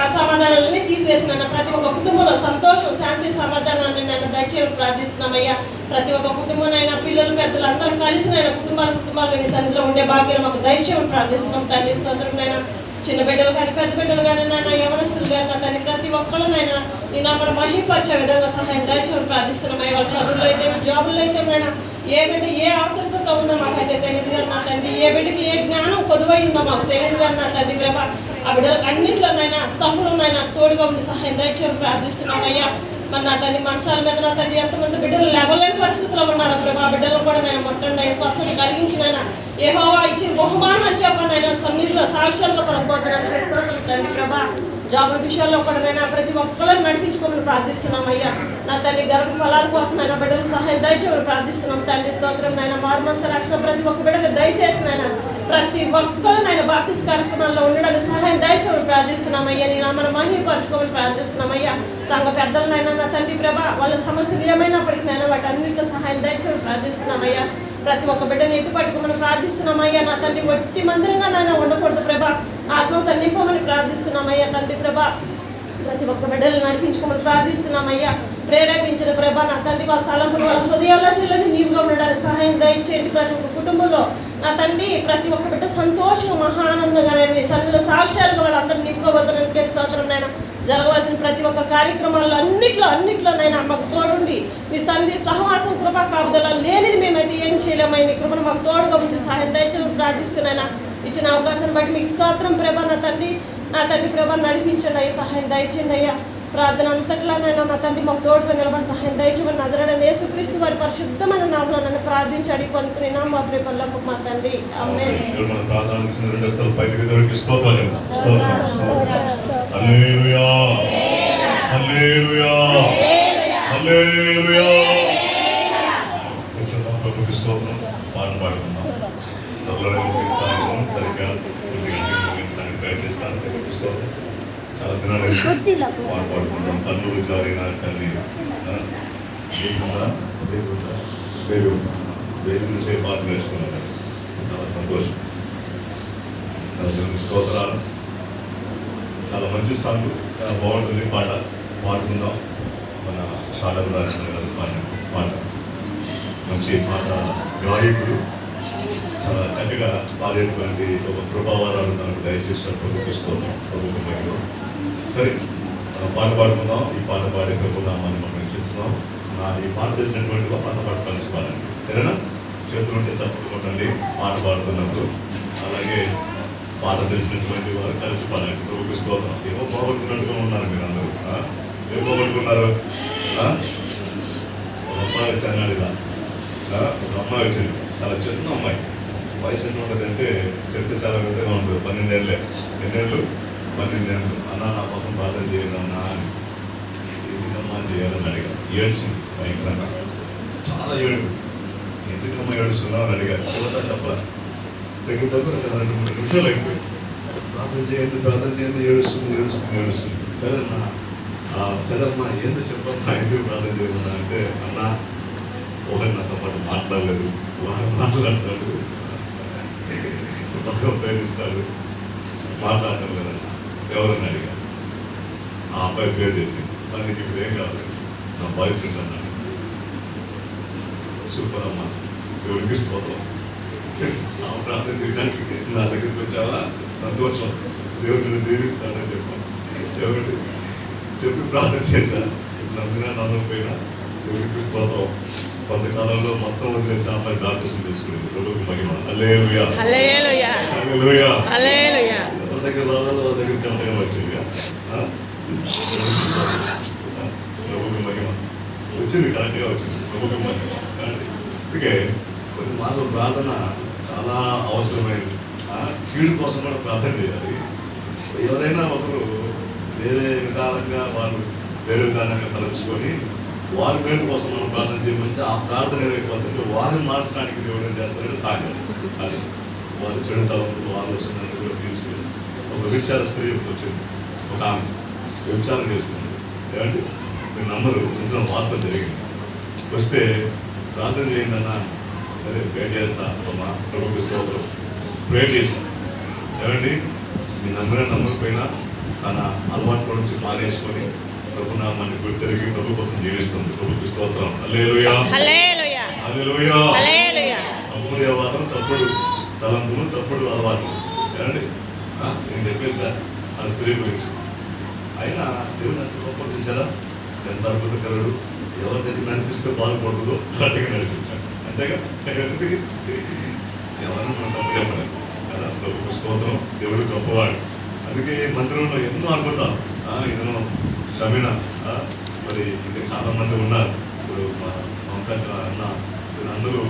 అసమాధానాలన్నీ తీసివేసిన ప్రతి ఒక్క కుటుంబంలో సంతోషం, శాంతి, సమాధానాన్ని నేను దయచేసి ప్రార్థిస్తున్నామయ్యా. ప్రతి ఒక్క కుటుంబంలో పిల్లలు పెద్దలు అందరూ కలిసినైనా కుటుంబాలు నీ సన్నిధిలో ఉండే భాగ్యం మాకు దయచేసి ప్రార్థిస్తున్నాం తండ్రి. స్తోత్రంనైనా చిన్న బిడ్డలు కానీ పెద్ద బిడ్డలు కానీ నాయన యవనస్తులు కానీ నా తండ్రి ప్రతి ఒక్కళ్ళనైనా నీ నామను మహింపరిచే విధంగా సహాయం దయచేసి ప్రార్థిస్తున్నామయ్యా. వాళ్ళ చదువుల్లో అయితే జాబుల్లో అయితే నాయన ఏ బిడ్డ ఏ అవసరత ఉందో మాకైతే తెలియదు కానీ నా తండ్రి ఏ బిడ్డకి ఏ జ్ఞానం పొదువైందో మాకు తెలియదు కానీ నా తండ్రి ప్రభా ఆ బిడ్డలకు అన్నింటిలోనైనా సఫలంనైనా తోడుగా ఉండి సహాయం దయచేసి ప్రార్థిస్తున్నామయ్యా. మరి నా తండ్రి మంచాల మీద నా తండ్రి ఎంతమంది బిడ్డలు లేవలేని పరిస్థితుల్లో ఉన్నారు ప్రభా. బిడ్డలు కూడా నేను మొట్టండి స్వస్థత కలిగించినైనా యెహోవా ఇచ్చిన బహుమానం అని చెప్పనైనా సన్నిధిలో సాక్ష్యాలుగా పలకపోతున్నాను తండ్రి ప్రభా. జాబ్ విషయాల్లో కూడా నేను ప్రతి ఒక్కళ్ళని నడిపించుకోమని ప్రార్థిస్తున్నామయ్యా. నా తండ్రి గర్భ ఫలాల కోసమైనా బిడ్డలకు సహాయం దయచేసి ప్రార్థిస్తున్నాం తండ్రి. స్తోత్రం నాయన మార్మల్స రక్షణ ప్రతి ఒక్క బిడ్డకు దయచేసి నాయన ప్రతి ఒక్కరు నాయన బాప్తిస్ కార్యక్రమాల్లో ఉండడానికి సహాయం దయచేసి ప్రార్థిస్తున్నామయ్యా. నేను మన మహిమపరచుకోమని ప్రార్థిస్తున్నామయ్యా. సంఘ పెద్దలనైనా నా తండ్రి ప్రభా వాళ్ళ సమస్యలు ఏమైనప్పటికీ నైనా వాటి అన్నింటిలో సహాయం దయచేసి ప్రార్థిస్తున్నామయ్యా. ప్రతి ఒక్క బిడ్డను ఎత్తి పట్టుకోమని ప్రార్థిస్తున్నామయ్యా. నా తండ్రి ఒట్టి మందిరంగా నాయన ఉండకూడదు ప్రభా. ఆత్మతో నింపమని ప్రార్థిస్తున్నామయ్యా తండ్రి ప్రభా. ప్రతి ఒక్క బిడ్డలు నడిపించుకోమని ప్రార్థిస్తున్నామయ్యా. ప్రేరేపించిన ప్రభా నా తండ్రి వాళ్ళ తలంపులు వాళ్ళ హృదయాల్లో చెల్లని నీవుగా ఉండడానికి సహాయం దయచేయండి. ప్రతి ఒక్క కుటుంబంలో నా తండ్రి ప్రతి ఒక్క బిడ్డ సంతోషంగా మహానందంగా నీ సన్నిధిలో సాక్ష్యాలుగా వాళ్ళందరూ నింపుకోబోతున్న స్తోత్రం నాయన. జరగవలసిన ప్రతి ఒక్క కార్యక్రమాల్లో అన్నిట్లో నైనా మాకు తోడుండి మీ సన్నిధి సహవాసం కృపా కాపుదల లేనిది మేమైతే ఏం చేయలేమని నీ కృపను మాకు తోడుగా ఉంచి సహాయం దయచేసి ప్రార్థిస్తున్నాయినా. ఇచ్చిన అవకాశం బట్టి మీకు స్తోత్రం ప్రభా. నా తండ్రి ప్రభా నడిపించండి అయ్యా, సహాయం దయచేయండి అయ్యా. ప్రార్థన అంతట్లానైనా నా తండ్రి మాకు తోడుగా నిలబడి సహాయం దయచేయమని నజరేయుడైన యేసుక్రీస్తు వారి పరిశుద్ధమైన నామములో నన్ను ప్రార్థించి అడిగి పొందుకున్నాం మా ప్రియపల్లమ్మ మా తండ్రి ఆమేన్. హల్లెలూయా హల్లెలూయా హల్లెలూయా. ప్రభుకి స్తోత్రం. పాట పాడుకుందాం. త్వరలోనే ముగిస్తాను, సరిగ్గా ముగించడానికి ప్రయత్నిస్తాను. ప్రభుకి స్తోత్రం. చాలా దినాలు పాట పాడుకుందాం. కన్నులు జారిన తల్లి వేది నుంచే పాట నేర్చుకున్నాను. చాలా సంతోషం. స్తోత్రాలు. చాలా మంచి సాంగ్, చాలా బాగుంటుంది పాట. పాడుకుందాం. మన షాడలు రాసిన పాట మంచి పాట. గాయకుడు చాలా చక్కగా పాడేటువంటి ఒక కృపావరాలు తనకు దయచేసిన ప్రభుత్వం ప్రభుత్వంలో. సరే, పాట పాడుకుందాం. ఈ పాట పాడే ప్రభుత్వాన్ని మనం చూస్తున్నాం. ఈ పాట తెచ్చినటువంటి పాత పాట కలిసి పాడండి, సరేనా? చేతులు ఉంటే చప్పుకుంటండి పాట పాడుతున్నప్పుడు. అలాగే పాట తెలిసినటువంటి వారు కలిసి పాడండి. ప్రభుత్వ స్తోత్రం. ఏమో పోగొట్టుకున్నట్టుగా ఉన్నారు మీరు అందరూ. ఏం పోగొట్టుకున్నారు? ఒక అమ్మాయి వచ్చాను, ఇలా ఒక అమ్మాయి వచ్చింది, చాలా చిన్న అమ్మాయి. వయసు ఎంత ఉంటుంది అంటే చెప్తే చాలా పెద్దగా ఉంటుంది. 12 ఏళ్ళే. ఎన్నేళ్ళు? 12 ఏళ్ళు. అన్న నా కోసం ప్రార్థన చేయండి అన్నా అని. ఎందుకమ్మా చేయాలని అడిగా. ఏడ్చింది భయంకరంగా, చాలా ఏడుపు. ఎందుకమ్మా ఏడుస్తున్నావు అని అడిగా. చివరిగా చెప్పరా, దగ్గర 2-3 నిమిషాలు అయిపోయింది. ప్రార్థన చేయండి ఏడుస్తుంది. సరేనా? సరే అమ్మా ఎందుకు చెప్పమ్మా, ఎందుకు ప్రార్థన చేయమన్నా అంటే, అన్నా ఒకరి నాతో పాటు మాట్లాడలేదు, వారు మాట్లాడతాడు, బాగా ప్రేమిస్తాడు, మాట్లాడటం లేదన్నా. ఎవరన్నా అడిగా. ఆ అబ్బాయి పేరు చెప్పింది. దానికి ఇప్పుడు ఏం కాదు, నా బాయ్ ఫ్రెండ్ అన్నాడు. సూపర్ అమ్మా, ఎవరికి స్తోత్రం. ఆ ప్రార్థన చేయడానికి నా దగ్గరికి వచ్చావా, సంతోషం, దేవుడిని దీవిస్తాడని చెప్పాను. ఎవరు చెప్పి ప్రార్థన చేశా. నమ్మినా నమ్మకపోయినా దేవుడికి స్తోత్రం. కొంతకాలంలో మొత్తం వదిలేసి అమ్మాయి బాప్తిసం తీసుకునేది. ప్రభువుకి మహిమ. హల్లెలూయా హల్లెలూయా హల్లెలూయా హల్లెలూయా. ఎవరి దగ్గర రావాలో వాళ్ళ దగ్గర కరెక్ట్గా వచ్చింది. ప్రభువుకి మహిమ వచ్చింది, కరెక్ట్గా వచ్చింది. ప్రభువుకి మహిమ. అందుకే కొన్ని మార్లు ప్రార్థన చాలా అవసరమైనది. కీడు కోసం కూడా ప్రార్థన చేయాలి. ఎవరైనా ఒకరు వేరే విధానంగా వేరే విధానంగా తలచుకొని వారి మేలు కోసం మనం ప్రార్థన చేయమంటే ఆ ప్రార్థన ఏమైపోతుంటే వారిని మార్చడానికి దేవుడు ఏం చేస్తారంటే సాయం. అది వారి చెడు తలంపులు ఆలోచనలు కూడా తీసుకెళ్ళి ఒక వ్యభిచార స్త్రీ వచ్చింది. ఒక ఆమె వ్యభిచారం చేస్తుంది. ఏమంటే మీరు నమ్మరు, నిజం, వాస్తవం జరిగింది. వస్తే ప్రార్థన చేయండి అన్న. సరే ప్రేర్ చేస్తా అమ్మా, ప్రభుకి స్తోత్రం. ప్రేర్ చేశాను. ఏమండి మీ నమ్మకపోయినా తన అలవాటు నుంచి మానేసుకొని ప్రభునామాన్ని గుర్తెరిగి ప్రభు కోసం జీవిస్తుంది. ప్రభుకి స్తోత్రం. హల్లెలూయా హల్లెలూయా హల్లెలూయా. హల్లెలూయా. తప్పుడు వ్యవహారం, తప్పుడు తలంపులు, తప్పుడు అలవాటు. ఏమండి నేను చెప్పేసా ఆ స్త్రీ గురించి. అయినా దేవుని ఎంత గొప్ప చేశారా, ఎంత అద్భుతకరుడు. ఎవరికైతే నడిపిస్తే బాగుపడుతుందో అలాంటిగా నడిపించాడు. అంతేగా, ఎవరిని మనం తప్పు చెప్పలేదు కదా. ప్రభుకి స్తోత్రం. దేవుడు గొప్పవాడు. అందుకే మందిరంలో ఎన్నో అద్భుతాలు. ఎన్నో శ్రమిణ, మరి ఇంకా చాలా మంది ఉన్నారు. ఇప్పుడు మా అన్న వీళ్ళందరూ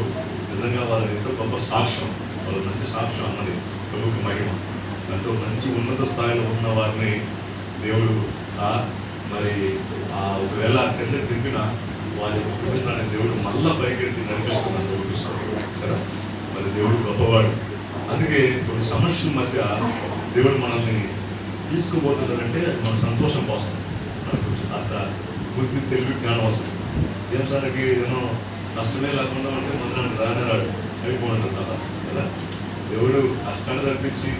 నిజంగా వాళ్ళ ఎంతో గొప్ప సాక్ష్యం, వాళ్ళ మంచి సాక్ష్యం అన్నది. ప్రభుకి మహిమ. ఎంతో మంచి ఉన్నత స్థాయిలో ఉన్న వారిని దేవుడు మరి ఒకవేళ కింద దింపిన వారి కుటుంబాన్ని దేవుడు మళ్ళా పైకెత్తి నడిపిస్తున్నాడు కదా. మరి దేవుడు గొప్పవాడు. అందుకే కొన్ని సమస్యల మధ్య దేవుడు మనల్ని తీసుకుపోతున్నాడంటే అది మన సంతోషం కోసం. మనకు కాస్త బుద్ధి, తెలివి, జ్ఞానం వస్తుంది. జేమ్సానికి ఏమో కష్టమే లేకుండా అంటే మొదలు రాడు అయిపోయింది కదా. సరే, దేవుడు కష్టాన్ని తప్పించి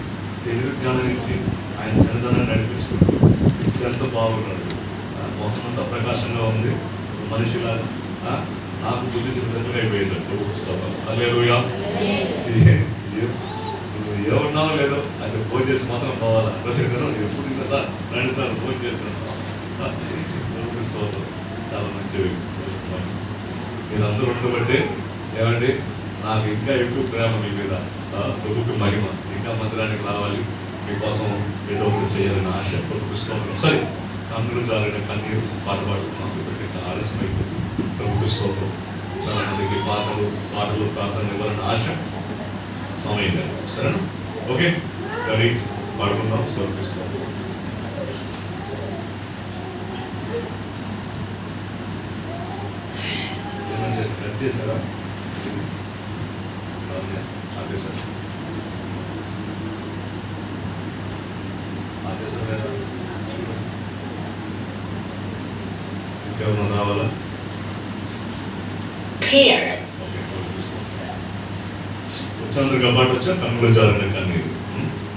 తెలివి జ్ఞానం ఇచ్చి ఆయన సన్నిధానాన్ని నడిపించుకుంటూ ఎంత బాగున్నాడు, మొహం అంతా ప్రకాశంగా ఉంది, మనిషిలా నాకు బుద్ధి చెప్పినట్టుగా అయిపోయేసాడు. పుస్తకం హల్లెలూయా. నువ్వు ఏమన్నావు లేదో అది ఫోన్ చేసి మాత్రం పోవాలా, ప్రతి దినం ఎప్పుడు ఇంకా సార్ రండి సార్ ఫోన్ చేస్తున్నాను. చాలా మంచి మీరందరూ ఉండబట్టే ఏమండి నాకు ఇంకా ఎక్కువ ప్రేమ మీ మీద, ప్రభుకి మహిమ, ఇంకా మందిరానికి రావాలి, మీకోసం ఏదో ఒకటి చేయాలని ఆశ ప్రభుత్వం. సరే, కన్నులు జారిన కన్నీరు పాట పాడుతున్నాం, ఇప్పటికీ చాలా ఆలస్యమైపోయింది. ప్రభుత్వ స్తోత్రం. చాలా మందికి పాటలు ప్రార్థన ఇవ్వాలని ఆశ, సమయం లేదు. సరేనా? ఓకే, కానీ పాడుకుందాం. సమర్పిస్తాం. కట్ చేశారా? ఆపేశారు లేదా? ఇంకేమన్నా రావాలా? చంద్రగా పాట వచ్చా, కన్నులు జారిన కన్నీరు.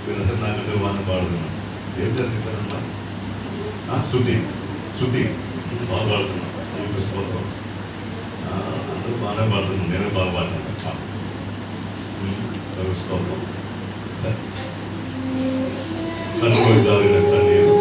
వీరందరూ నాకంటే వాన పాడుతున్నాను. ఏం జరిగిందమ్మా? శృతి బాగా పాడుతున్నాను. అందరూ బాగానే పాడుతున్నాను, నేనే బాగా పాడుతున్నాను. స్తోత్రం. సరే, కన్నులు జారిన కన్నీరు.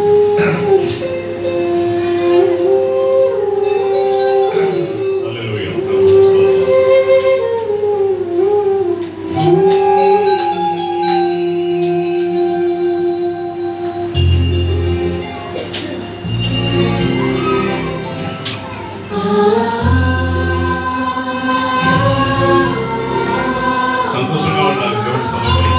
సంతోషంగా ఉండాలి దేవుడి సమక్షంలో.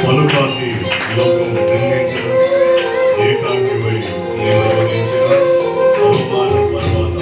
పలుకాకి లోకం నిర్మించిన ఏకాగ్రమై నిర్వహించిన అవమాన పర్వత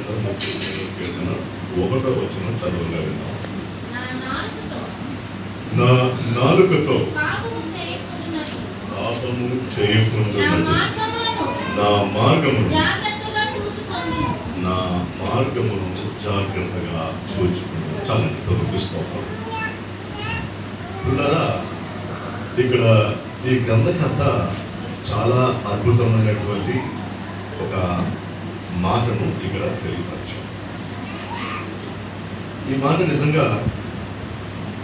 కీర్తన 1వ వచనం చదవగా విన్నాం. నా నాలుకతో నా నాలుకతో పాపము చేయకుండునట్లు పాపము నా చేయకుండానట్లు మార్గములను నా మార్గమును జాగ్రత్తగా చూచుకొందును. నా మార్గమును జాగ్రత్తగా చూచుకుంటాను. చాలండి, ప్రభువుకి స్తోత్రం. పిల్లరా, ఇక్కడ ఈ గ్రంథకర్త చాలా అద్భుతమైనటువంటి ఒక మాటను ఇక్కడ తెలియపరచాం. ఈ మాట నిజంగా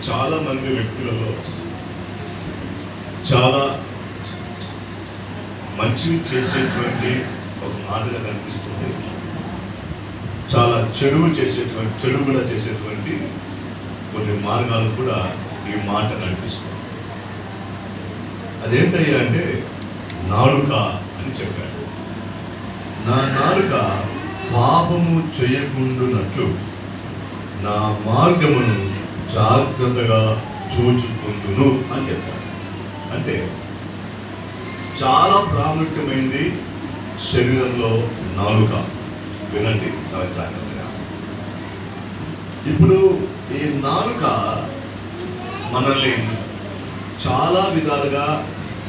చాలా మంది వ్యక్తులలో చాలా మంచివి చేసేటువంటి ఒక మాటగా కనిపిస్తుంది. చాలా చెడు కూడా చేసేటువంటి కొన్ని మార్గాలు కూడా ఈ మాట కనిపిస్తుంది. అదేంటయ్యా అంటే నాలుక అని చెప్పాడు. నా నాలుక పాపము చేయకుండునట్లు నా మార్గమును జాగ్రత్తగా చూచుకుందును అని చెప్పాడు. అంటే చాలా ప్రాముఖ్యమైనది శరీరంలో నాలుక. వినండి చాలా జాగ్రత్తగా. ఇప్పుడు ఈ నాలుక మనల్ని చాలా విధాలుగా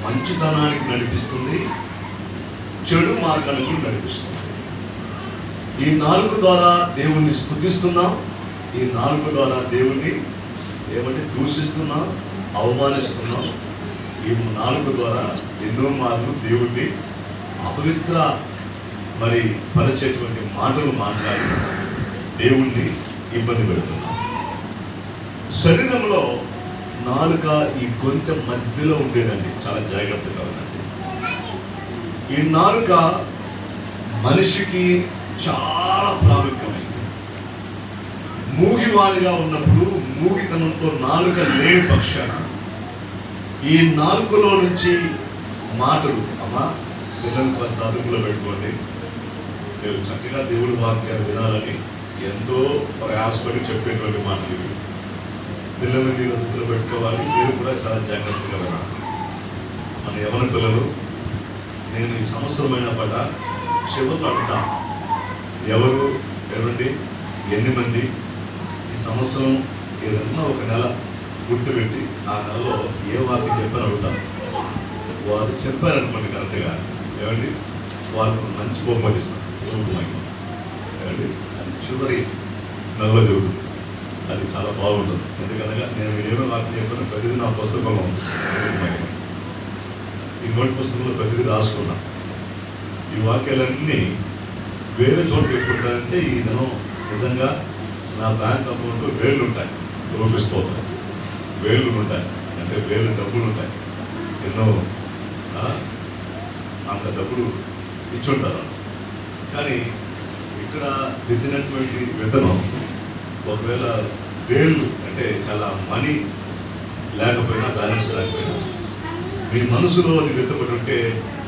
మంచితనానికి నడిపిస్తుంది, చెడు మార్గానికి నడిపిస్తుంది. ఈ నాలుక ద్వారా దేవుణ్ణి స్తుతిస్తున్నాం, ఈ నాలుక ద్వారా దేవుణ్ణి ఏమంటే దూషిస్తున్నాం, అవమానిస్తున్నాం. ఈ నాలుక ద్వారా ఎన్నో మార్లు దేవుణ్ణి అపవిత్ర మరి పరిచేటువంటి మాటలు మాట్లాడి దేవుణ్ణి ఇబ్బంది పెడుతున్నాం. శరీరంలో నాలుక ఈ గొంతు మధ్యలో ఉండేదండి. చాలా జాగ్రత్తగా ఉందండి. ఈ నాలుక మనిషికి చాలా ప్రాముఖ్యమైనది. మూగివాడిగా ఉన్నప్పుడు మూగితనంతో నాలుక లేని పక్షాన ఈ నాలుకలో నుంచి మాటలు, అమ్మా పిల్లలు కాస్త అదుపులో పెట్టుకోండి, మీరు చక్కగా దేవుడి వాక్యాలు వినాలని ఎంతో ప్రయాసపడి చెప్పేటువంటి మాటలు ఇవి. పిల్లలు మీరు అదుపులో పెట్టుకోవాలి, మీరు కూడా చాలా జాగ్రత్తగా వినాలి. మన యవన పిల్లలు, నేను ఈ సంవత్సరమైన పట చివరి అడుగుతా, ఎవరు ఎవరండి ఎన్ని మంది ఈ సంవత్సరం ఏదన్నా ఒక నెల గుర్తుపెట్టి ఆ నెలలో ఏ వాక్యం చెప్పని అడుగుతాను. వారు చెప్పారనుకోండి కరెక్ట్గా, ఏమండి వాళ్ళకు మంచి బహుమతి ఇస్తాను. ఏమండి అది చివరి నెలలో జరుగుతుంది. అది చాలా బాగుంటుంది. ఎందుకనగా నేను ఏమో వాక్యం చెప్పిన ప్రతిదీ నా పుస్తకంలో ఉంది. ఈ నోటి పుస్తకంలో ప్రతిదీ రాసుకున్నా. ఈ వాక్యాలన్నీ వేరే చోట పెట్టుకుంటానంటే ఈ దినం నిజంగా నా బ్యాంక్ అకౌంట్ వేళ్ళు ఉంటాయి. రూపిస్తోతాయి, వేళ్ళు ఉంటాయి, అంటే వేలు డబ్బులు ఉంటాయి. ఎన్నో అంత డబ్బులు ఇచ్చుంటారు. కానీ ఇక్కడ విత్తినటువంటి విత్తనం ఒకవేళ వేళ్ళు అంటే చాలా మనీ లేకపోయినా, బ్యాలెన్స్ లేకపోయినా, మీ మనసులో అది వెతపడి ఉంటే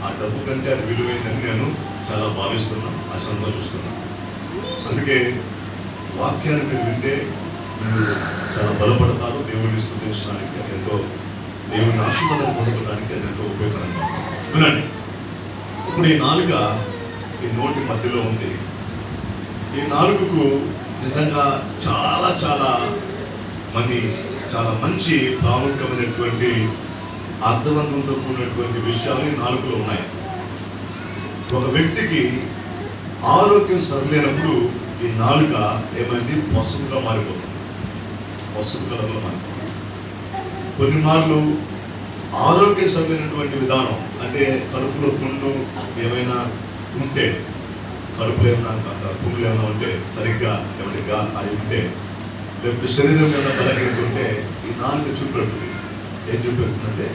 ఆ డబ్బు కంటే అది విలువైందని నేను చాలా భావిస్తున్నాను, సంతోషిస్తున్నాను. అందుకే వాక్యాన్ని మీరు వింటే మీరు చాలా బలపడతారు. దేవుడిని స్తుతించడానికి అది ఎంతో, దేవుడిని ఆశీర్వాదాన్ని పొందుకోవడానికి అది ఎంతో ఉపయోగకరంగా వినండి. ఇప్పుడు ఈ నాలుక ఈ నోటి మధ్యలో ఉంది. ఈ నాలుకకు నిజంగా చాలా చాలా చాలా మంచి ప్రాముఖ్యమైనటువంటి అర్థవంతంతో కూడినటువంటి విషయాలు ఈ నాలుగులో ఉన్నాయి. ఒక వ్యక్తికి ఆరోగ్యం సరిలేనప్పుడు ఈ నాలుక ఏమంటే పసుపుగా మారిపోతుంది, పసుపు కలర్లో మారిపోతుంది. కొన్ని మార్లు ఆరోగ్యం సరిలేనటువంటి విధానం అంటే కడుపులో పుండు ఏమైనా ఉంటే, కడుపులో ఏమైనా పుండులు ఏమైనా ఉంటే సరిగ్గా ఏమైనా అది ఉంటే, లేకపోతే శరీరం మీద బలహీనత ఉంటే ఈ నాలుక చూపెడుతుంది. ఏం చూపెడుతుందంటే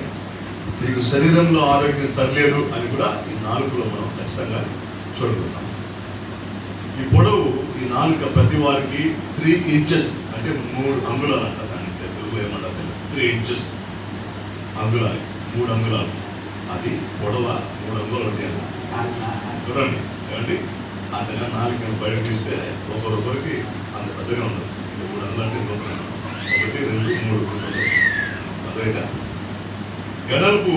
నీకు శరీరంలో ఆరోగ్యం సరిలేదు అని కూడా ఈ నాలుగులో మనం ఖచ్చితంగా చూడగలుగుతాం. ఈ పొడవు ఈ నాలుక ప్రతి వారికి 3 ఇంచెస్ అంటే 3 అంగుళాలు అంటారు. దానికి తెలుగులో ఏమంటారు, 3 ఇంచెస్ అంగుళాలు, 3 అంగుళాలు. అది పొడవ 3 అంగుళాలు ఉంటాయి. చూడండి ఏమండి, అట్లా నాలుగు బయట తీస్తే ఒక్కొక్కరికి అంత పెద్దగా ఉండదు. 3 అంగుళాలు అంటే 1, 2, 3 అదేగా. వెడల్పు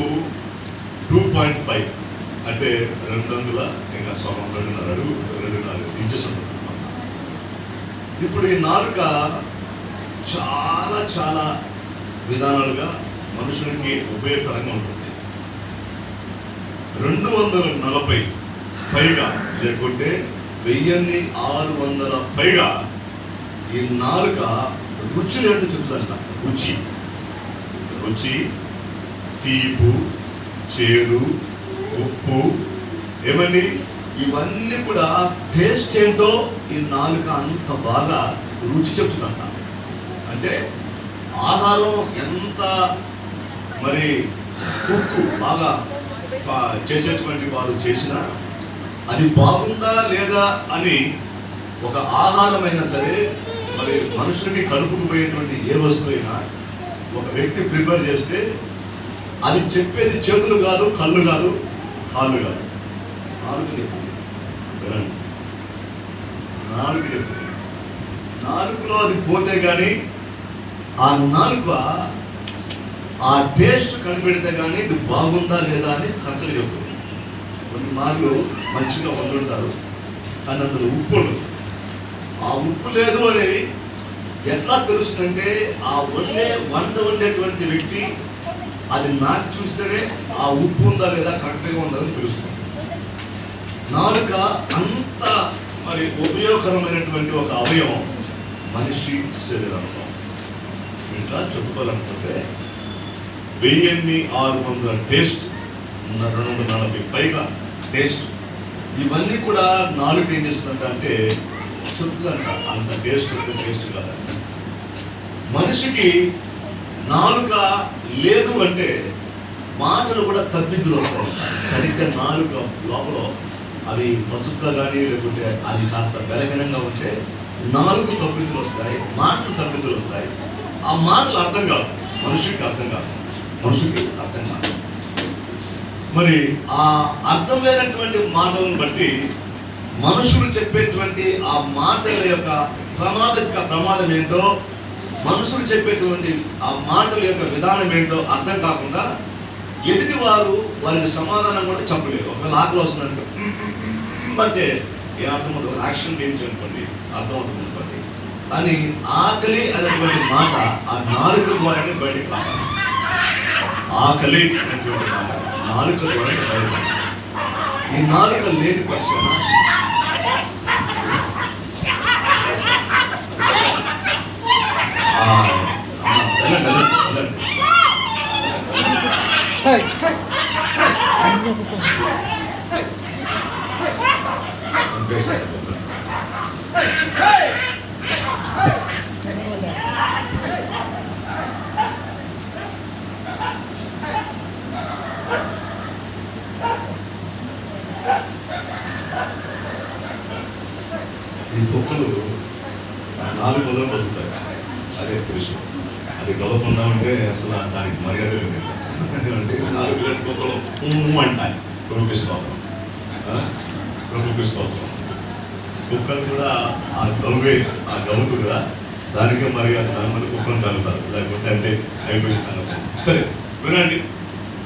2.5 అంటే 2 అంగుళ ఇంకా 2.5 ఇంచెస్ ఉంటుంది. ఇప్పుడు ఈ నాలుక చాలా చాలా విధానాలుగా మనుషునికి ఉపయోగకరంగా ఉంటుంది. 240 పైగా లేకుంటే 1600 పైగా ఈ నాలుక రుచులు ఏంటో చెప్తుందంట. రుచి, తీపు, చేదు, ఉప్పు, ఏమండి ఇవన్నీ కూడా టేస్ట్ ఏంటో ఈ నాలుక అంత బాగా రుచి చెప్తుందంట. అంటే ఆహారం ఎంత మరి ఉప్పు బాగా చేసేటువంటి వారు చేసినా అది బాగుందా లేదా అని ఒక ఆహారమైనా సరే మరి మనుషులకి కడుపుకు పోయేటువంటి ఏ వస్తువు అయినా ఒక వ్యక్తి ప్రిపేర్ చేస్తే అది చెప్పేది చేతులు కాదు, కళ్ళు కాదు, కాళ్ళు కాదు, నాలుగు చెప్తుంది. నాలుగు చెప్తుంది. నాలుగులో అది పోతే కానీ ఆ నాలుక ఆ టేస్ట్ కనిపెడితే కానీ ఇది బాగుందా లేదా అని కరెక్ట్గా చెప్తుంది. కొన్ని మార్లు మంచిగా వండుంటారు కానీ అందులో ఉప్పు ఉండదు. ఆ ఉప్పు లేదు అని ఎట్లా తెలుస్తుందంటే ఆ వంట వండేటువంటి వ్యక్తి అది నాకు చూస్తేనే ఆ ఉప్పు ఉందా లేదా కరెక్ట్గా ఉందని తెలుస్తుంది. నాలుక అంత మరి ఉపయోగకరమైనటువంటి ఒక అవయవం మనిషి శరీరంలో. ఇంకా చెప్పుకోవాలనుకుంటే 1600 టేస్ట్, 240 పైగా టేస్ట్, ఇవన్నీ కూడా నాలుగు ఏం చేస్తుందంట అంటే చెప్తుందంట అంత టేస్ట్ కాదంట. మనిషికి నాలుక లేదు అంటే మాటలు కూడా తప్పిద్దులు వస్తాయి. సరిగ్గా నాలుక లోపల అవి పసుపుగా కానీ లేకుంటే అది కాస్త బలహీనంగా ఉంటే నాలుగు తప్పిద్దులు వస్తాయి, మాటలు తప్పిద్దులు వస్తాయి. ఆ మాటలు అర్థం కాదు, మనిషికి అర్థం కాదు. మరి ఆ అర్థం లేనటువంటి మాటలను బట్టి మనుషులు చెప్పేటువంటి ఆ మాటల యొక్క ప్రమాదం ఏంటో, మనుషులు చెప్పేటువంటి ఆ మాటల యొక్క విధానం ఏంటో అర్థం కాకుండా ఎదుటి వారికి సమాధానం కూడా చెప్పలేరు. ఒకవేళ ఆకలి వస్తుందంటే అంటే ఏ అర్థం అవుతుంది, యాక్షన్ చేయించి అనుకోండి, అర్థం అవుతుంది అనుకోండి. కానీ ఆకలి అనేటువంటి మాట ఆ నాలుక ద్వారానే బయటికి రావాలి. ఆకలి అనేటువంటి మాట నాలుక ద్వారానే బయటకు రావాలి. ఈ నాలుక లేని పక్షాన ఈ కుక్కలు 4 రోజులు బతుకుతాయి. అదే పురుషు అది గొప్పకుండా ఉంటే అసలు దానికి మర్యాద లేదు. అంటే 4 గంటల కుక్కలు అంటాయి ప్రభుకి స్తోత్రం. కుక్కలు కూడా ఆ గౌతు కదా, దానికే మర్యాద. దాని మళ్ళీ కుక్కను చల్లుతారు, లేకపోతే అంటే అయిపోయింది సంగతి. సరే వినండి,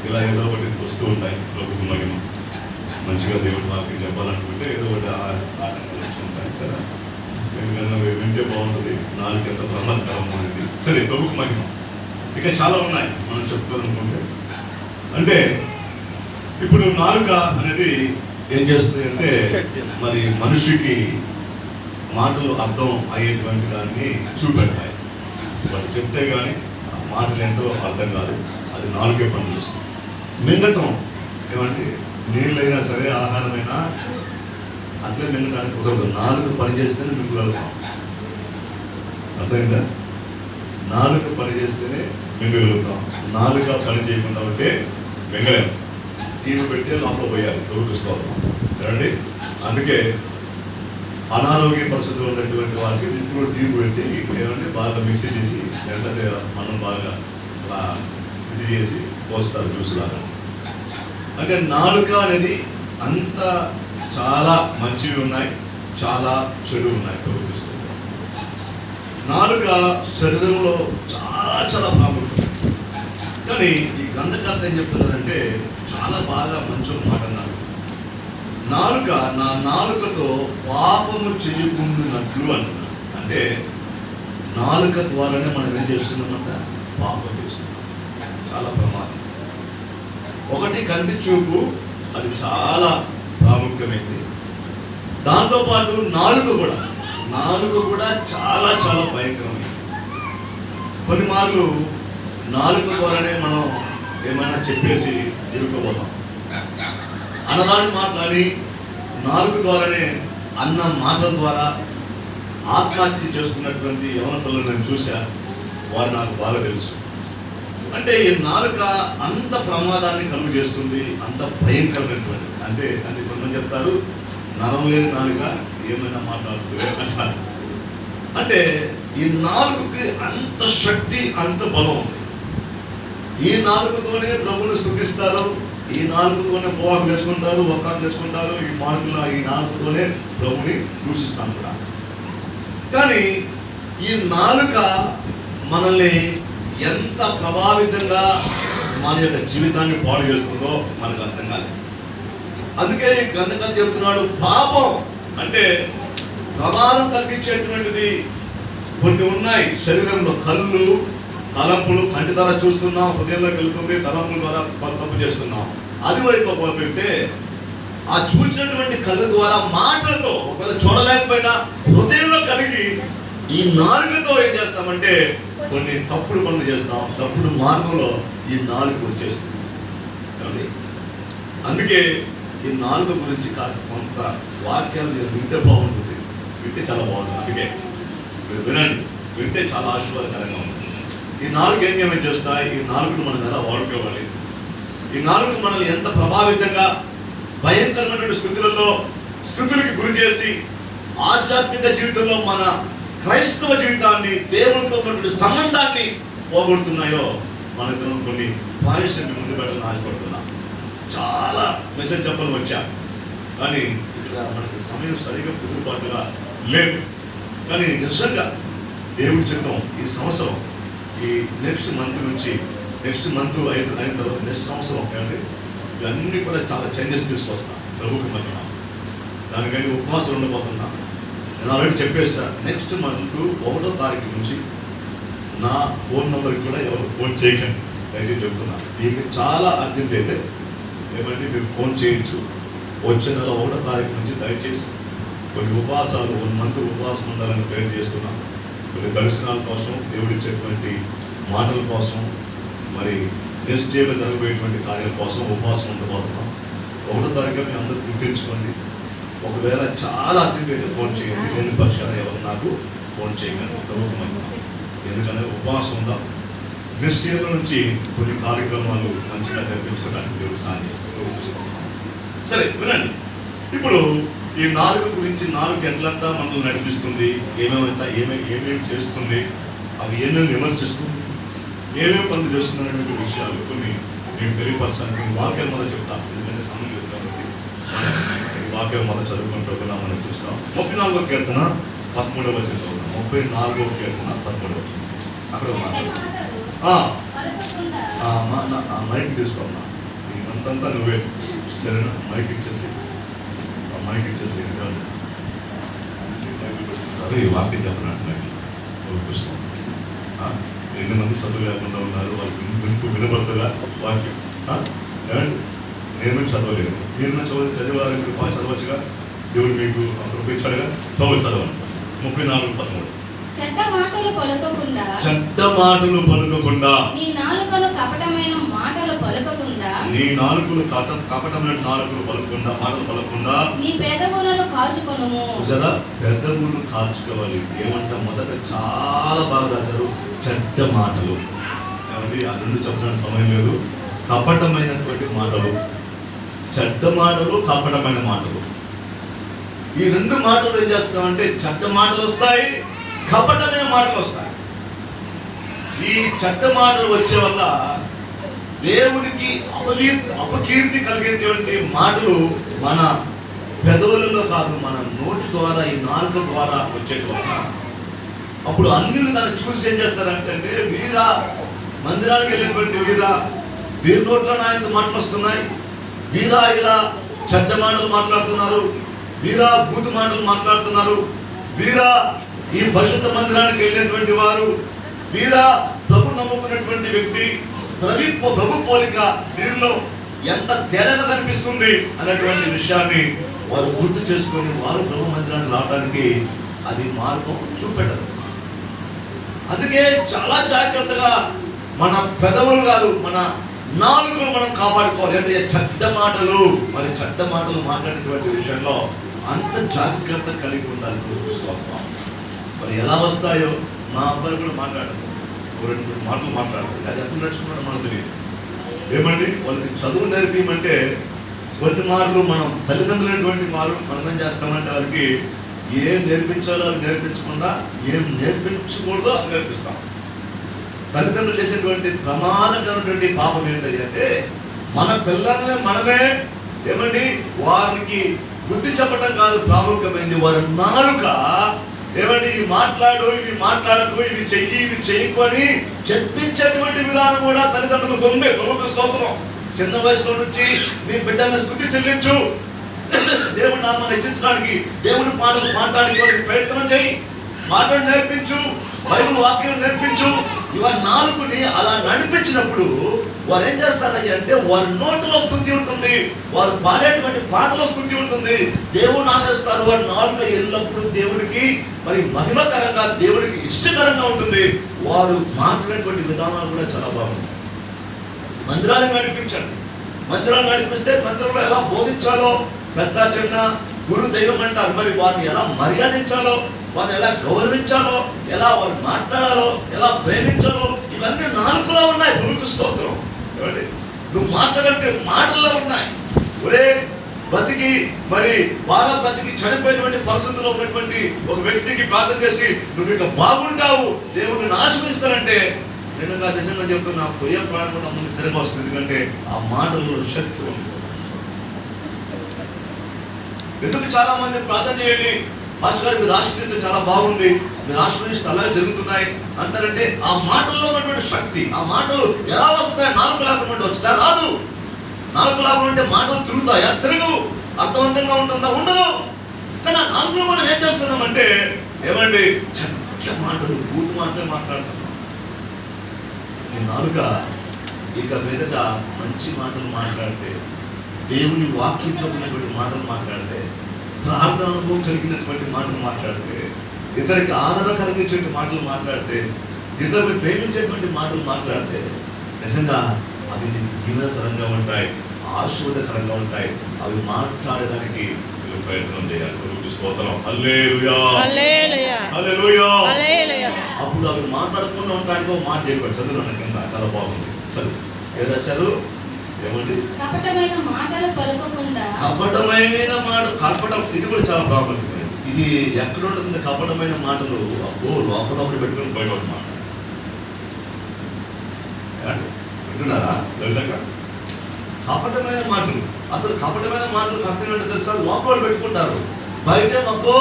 ఇలా ఏదో ఒకటి వస్తూ ఉంటాయి. ప్రభుకు మహిమ. మంచిగా దేవుడి వాక్యం చెప్పాలనుకుంటే ఏదో ఒకటి ఆటంకాలు ఉంటాయి కదా. ఎందుకన్నా వింటే బాగుంటుంది, నాలుగు ఎంత ప్రమాదకరంగా ఉంటుంది. సరే ప్రభుకు మహిమ. ఇక చాలా ఉన్నాయి మనం చెప్పుకోవాలనుకుంటే. అంటే ఇప్పుడు నాలుక అనేది ఏం చేస్తుంది అంటే మరి మనిషికి మాటలు అర్థం అయ్యేటువంటి దాన్ని చూపెడతాయి. వాళ్ళు చెప్తే కానీ ఆ మాటలు ఏంటో అర్థం కాదు, అది నాలుగే పనిచేస్తుంది. మింగటం ఏమంటే నీళ్ళైనా సరే ఆహారమైనా అట్లే మింగటానికి కుదరదు. నాలుగు పని చేస్తేనే మింగగలుగుతాం. అర్థమైందా? నాలుగు పని చేస్తేనే మింగగలుగుతాం. నాలుక పని చేయకుండా ఉంటే మింగలేము. తీరు పెట్టే లోపల పోయాలి. చూపిస్తాం కదండి. అందుకే అనారోగ్య పరిస్థితులు ఉన్నటువంటి వారికి ఇంట్లో తీరు పెట్టి ఏమంటే బాగా మిక్సీ చేసి వెంటనే మనం బాగా ఇది చేసి పోస్తారు జ్యూస్ లాగా. అంటే నాలుక అనేది అంత చాలా మంచివి ఉన్నాయి, చాలా చెడు ఉన్నాయి. చూపిస్తుంది నాలుక శరీరంలో చాలా చాలా ప్రాముఖ్యం. కానీ ఈ గ్రంథకర్త ఏం చెప్తున్నారంటే చాలా బాగా మంచి మాట అన్నారు. నాలుక నా నాలుకతో పాపము చేయకుండానట్లు అంటున్నాడు. అంటే నాలుక ద్వారానే మనం ఏం చేస్తున్నామంట? పాపం చేస్తున్నాం. చాలా ప్రమాదం. ఒకటి కంటి చూపు, అది చాలా ప్రాముఖ్యమైనది. దాంతోపాటు నాలుక కూడా చాలా చాలా భయంకరమైనది. కొన్ని మార్లు నాలుక ద్వారానే మనం ఏమైనా చెప్పేసి ఇరుక్కుపోతాం. అనరాని మాట్లాడి నాలుక ద్వారానే అన్న మాటల ద్వారా ఆత్మహత్య చేసుకున్నటువంటి యవన పిల్లలు నేను చూశా. వారు నాకు బాగా తెలుసు. అంటే ఈ నాలుక అంత ప్రమాదాన్ని కలుగు చేస్తుంది, అంత భయంకరమైనటువంటి. అంటే కొంతమంది చెప్తారు నరం లేని నాలుక ఏమైనా మాట్లాడుతుంది అంటారు. అంటే ఈ నాలుకకి అంత శక్తి, అంత బలం ఉంది. ఈ నాలుకతోనే ప్రభువుని స్తుతిస్తారు, ఈ నాలుకతోనే ఉపవాసం చేసుకుంటారు, వక్కాలు చేసుకుంటారు. ఈ నాలుకతోనే ప్రభుని దూషిస్తాం కూడా. కానీ ఈ నాలుక మనల్ని ఎంత ప్రభావితంగా మన యొక్క జీవితాన్ని పాడు చేస్తుందో మనకు అర్థం కాలేదు. అందుకే ఈ గ్రంథకర్త చెప్తున్నాడు, పాపం అంటే ప్రమాదం కలిగించేటువంటిది కొన్ని ఉన్నాయి శరీరంలో. కళ్ళు, తలంపులు, కంటి ద్వారా చూస్తున్నాం, హృదయంలోకి వెళ్తుంది, తలంపుల ద్వారా తప్పు చేస్తున్నాం. అది వైపు పోతుంటే ఆ చూసినటువంటి కళ్ళు ద్వారా మాటలతో ఒకవేళ చూడలేకపోయినా హృదయంలో కలిగి ఈ నాలుకతో ఏం చేస్తామంటే కొన్ని తప్పుడు పనులు చేస్తాం. తప్పుడు మార్గంలో ఈ నాలుక వచ్చేస్తుంది. అందుకే ఈ నాలుక గురించి కాస్త కొంత వాక్యాలు వింటే బాగుంటుంది, వింటే చాలా బాగుంటుంది. అందుకే మీరు వినండి, వింటే చాలా ఆశీర్వాదకరంగా ఉంటుంది. ఈ నాలుగు ఏమేమి చేస్తాయి, ఈ నాలుగును మనం ఎలా వాడుకోవాలి, ఈ నాలుగు మనల్ని ఎంత ప్రభావితంగా భయంకరమైనటువంటి స్థితులకి గురి చేసి ఆధ్యాత్మిక జీవితంలో మన క్రైస్తవ జీవితాన్ని, దేవునితో ఉన్నటువంటి సంబంధాన్ని పోగొడుతున్నాయో మనకు కొన్ని పాయింట్స్ ముందు పెట్టాలని ఆశపడుతున్నా. చాలా మెసేజ్ చెప్పాలని వచ్చా, కానీ ఇక్కడ మనకి సమయం సరిగా కుదురుబాటుగా లేదు. కానీ నిజంగా దేవుడి చిత్తం ఈ సంవత్సరం, ఈ నెక్స్ట్ మంత్ అయిన తర్వాత నెక్స్ట్ సంవత్సరం కానీ ఇవన్నీ కూడా చాలా చేంజెస్ తీసుకొస్తాం ప్రభుకి మహిమ. దానికని ఉపవాసం ఉండబోతున్నా. నేను ఆల్రెడీ చెప్పేసా, నెక్స్ట్ మంత్ 1వ తారీఖు నుంచి నా ఫోన్ నెంబర్కి కూడా ఎవరు ఫోన్ చేయకండి దయచేసి చెప్తున్నా. మీకు చాలా అర్జెంట్ అయితే ఏమంటే మీరు ఫోన్ చేయొచ్చు. వచ్చే నెల 1వ తారీఖు నుంచి దయచేసి కొన్ని ఉపవాసాలు 1 మంత్ ఉపవాసం ఉండాలని ప్రేరణ చేస్తున్నాం. కొన్ని దర్శనాల కోసం, దేవుడిచ్చేటువంటి మాటల కోసం, మరి నెక్స్ట్ డేలో జరగబోయేటువంటి కార్యాల కోసం ఉపవాసం ఉండబోతున్నాం. 1వ తారీఖు మీ అందరూ గుర్తించుకోండి. ఒకవేళ చాలా అర్జెంట్ అయితే ఫోన్ చేయండి. లేని పక్షాన ఎవరు నాకు ఫోన్ చేయగలరు ప్రభుత్వం. ఎందుకంటే ఉపవాసం ఉందాం. నెక్స్ట్ ఇయర్ నుంచి కొన్ని కార్యక్రమాలు మంచిగా జరిపించుకోవడానికి దేవుడు సాయం చేస్తారు. సరే వినండి. ఇప్పుడు ఈ నాలుగు గురించి, నాలుగు ఎట్లంతా మనల్ని నడిపిస్తుంది, ఏమేమి చేస్తుంది, అవి ఏమేమి విమర్శిస్తుంది, ఏమేమి పనులు చేస్తున్నటువంటి విషయాలు కొన్ని నేను తెలియపరచాను. వాక్యాలు మొదలు చెప్తాను, ఎందుకంటే సమయం లేదు కాబట్టి వాక్యాలు మొదలు చదువుకుంటూ మనం చూస్తాం. 34వ కీర్తన 13వ వచనం చదువుతాం. 34వ కీర్తన 13వ వచనం. అక్కడ మైక్ తీసుకోమ్మా, అంతంతా నువ్వే సరేనా? మైక్ ఇచ్చేసి అదే వాక్యం చెప్పినట్టు చూస్తాం. 2 మంది చదువు లేకుండా ఉన్నారు, వాళ్ళకి వినబడుతుందా వాక్యం? ఏమండి, నేను చదవలేను, మీరు చదివారు, మీరు చదవచ్చుగా. దేవుడు మీకు రూపించాడుగా, చదవండి. 34:13. చెడ్డ మాటలు పలుకకుండా నీ నాలుకలు కపటమైన మాటలు పలుకకుండా మాటలు పలకకుండా నీ పెదవులను కాచుకొనుము. జరా పెదవులు కాచుకోవాలి. ఏమంట మొదట చాలా బాగా రాశారు, చెడ్డ మాటలు. ఏమండి, ఆ 2 చెప్పడానికి సమయం లేదు. కపటమైనటువంటి మాటలు, చెడ్డ మాటలు, కపటమైన మాటలు. ఈ 2 మాటలు ఏం చేస్తామంటే, చెడ్డ మాటలు వస్తాయి, కపటమైన మాటలు వస్తాయి. ఈ చెడ్డ మాటలు వచ్చే వల్ల దేవునికి అపకీర్తి కలిగేటువంటి మాటలు మన పెదవులలో కాదు, మన నోటి ద్వారా, ఈ నాలుక ద్వారా వచ్చేటువంటి. అప్పుడు అన్యులు దాన్ని చూసి ఏం చేస్తారంటే, వీరా మందిరానికి వెళ్ళినటువంటి వీరి నోట్లో ఆయన మాటలు వస్తున్నాయి, వీరా ఇలా చెడ్డ మాటలు మాట్లాడుతున్నారు, వీరా బూతు మాటలు మాట్లాడుతున్నారు, వీరా ఈ పరిశుద్ధ మందిరానికి వెళ్ళినటువంటి వారు వీరా ప్రభు నమ్ముకున్నటువంటి వ్యక్తి ప్రభు పోలిక వీరిలో ఎంత తేడాగా కనిపిస్తుంది అనేటువంటి విషయాన్ని వారు గుర్తు చేసుకొని వారు ప్రభు మందిరానికి రావడానికి అది మార్గం చూపెట్టదు. అందుకే చాలా జాగ్రత్తగా మన పెదవులు కాదు, మన నాలుగును మనం కాపాడుకోవాలి. అంటే చెడ్డ మాటలు మాట్లాడేటువంటి విషయంలో అంత జాగ్రత్త కలిగి ఉండాలి. మరి ఎలా వస్తాయో మా అబ్బాయి కూడా మాట్లాడదు, 2 మాటలు మాట్లాడదు. అది ఎప్పుడు నడుచుకున్నాడు మనకు తెలియదు. ఏమండి వాళ్ళకి చదువు నేర్పించమంటే కొన్ని మార్లు మనం తల్లిదండ్రులైనటువంటి వారు మనం ఏం చేస్తామంటే వారికి ఏం నేర్పించాలో అవి నేర్పించకుండా ఏం నేర్పించకూడదో అది నేర్పిస్తాం. తల్లిదండ్రులు చేసేటువంటి ప్రమాదకరమైనటువంటి పాపం ఏంటంటే అంటే మన పిల్లల్ని మనమే ఏమండి వారికి బుద్ధి చెప్పడం కాదు ప్రాముఖ్యమైనది, వారి నాలుక ఏమండి ఇవి మాట్లాడు, ఇవి మాట్లాడకు, ఇవి చెయ్యి, ఇవి చేయకు అని చెప్పించేటువంటి విధానం కూడా తల్లిదండ్రులకు ఉంది. ప్రభువుకు స్తోత్రం. చిన్న వయసులో నుంచి మీ బిడ్డల్ని స్తుతి చెల్లించు, దేవుడి నామాన్ని హెచ్చించడానికి, దేవుడి మాటలు మాట్లాడడానికి ప్రయత్నం చేయి, మాటలు నేర్పించు, బైబిల్ వాక్యం నేర్పించు. ఇవాళ నాలుగుని అలా నడిపించినప్పుడు వారు ఏం చేస్తారయ్య అంటే వారి నోటిలో స్తుతి ఉంటుంది, వారు పాడేటువంటి పాటలో స్తుతి ఉంటుంది, దేవుడు ఆనందిస్తారు. వారి నాలుక ఎల్లప్పుడూ దేవుడికి మరి మహిమకరంగా, దేవుడికి ఇష్టకరంగా ఉంటుంది. వారు మాట్లాడేటువంటి విధానాలు కూడా చాలా బాగుంటాయి. మందిరాన్ని నడిపించండి. మందిరాన్ని నడిపిస్తే మందిరంలో ఎలా బోధించాలో, పెద్ద చిన్న గురు దైవం అంటారు, మరి వారిని ఎలా మర్యాదించాలో, వారిని ఎలా గౌరవించాలో, ఎలా వారు మాట్లాడాలో, ఎలా ప్రేమించాలో, ఇవన్నీ నాలుగులో ఉన్నాయి. ప్రభువుకు స్తోత్రం. ఏమండి నువ్వు మాట్లాడంటే మాటల్లో ఉన్నాయి. ఒరే బతికి మరి బాగా బతికి చనిపోయినటువంటి పరిస్థితుల్లో ఉన్నటువంటి ఒక వ్యక్తికి ప్రార్థన చేసి నువ్వు ఇక బాగుంటావు, దేవుడిని ఆశీర్వదిస్తానంటే నిజంగా చెప్తున్నా పోయే ప్రాణం కూడా ముందు తిరిగి వస్తుంది. ఎందుకంటే ఆ మాటల్లో శక్తి ఉంది. ఎందుకు చాలా మంది ప్రార్థన చేయండి, మాస్టర్ గారు మీరు ఆశీర్వదిస్తే చాలా బాగుంది, మీరు ఆశీర్వదిస్తే అలాగే జరుగుతున్నాయి అంటారంటే ఆ మాటల్లో ఉన్నటువంటి శక్తి, ఆ మాటలు ఎలా వస్తాయి? నాలుగు లేకుండా వచ్చిందా? రాదు. నాలుగు లేకుండా ఉంటే మాటలు తిరుగుతాయా? తిరగవు. అర్థవంతంగా ఉంటుందా? ఉండదు. కానీ ఆ నాలుగులో మనం ఏం చేస్తున్నామంటే ఏమండి చెడ్డ మాటలు, బూతు మాటలు మాట్లాడుతున్నాం. ఈ నాలుక ఇక మీదట మంచి మాటలు మాట్లాడితే, దేవుని వాక్యంతో ఉన్నటువంటి మాటలు మాట్లాడితే, ప్రార్థన అనుభవం కలిగినటువంటి మాటలు మాట్లాడితే, ఇద్దరికి ఆదరణ కలిగించేటువంటి మాటలు మాట్లాడితే, ఇద్దరిని ప్రేమించేటువంటి మాటలు మాట్లాడితే నిజంగా అవి దీవెనకరంగా ఉంటాయి, ఆశీర్వాదకరంగా ఉంటాయి. అవి మాట్లాడడానికి ప్రయత్నం చేయాలి. ప్రభువుకు స్తోత్రం. హల్లెలూయా, హల్లెలూయా, హల్లెలూయా, హల్లెలూయా. అప్పుడు అవి మాట్లాడకుండా ఉండడానికి ఒక మాట చెప్పాడు. చదువు కింద చాలా బాగుంది. చదువు ఏదో రాశారు. ఏమండి? కపటమైన మాటలు పలుకకుండా. కపటమైన మాట, కపటం ఇది కూడా చాలా ప్రాముఖ్యమైనది. ఇది ఎక్కడ ఉంటుంది? కపటమైన మాటలు అబ్బో లోపల పెట్టుకుని బయట మాట వింటున్నారా? లలితంగా కపటమైన మాటలు, అసలు కపటమైన మాటలకు అర్థం ఏంటో తెలుసా? లోపల పెట్టుకుంటారు, బయట మాకు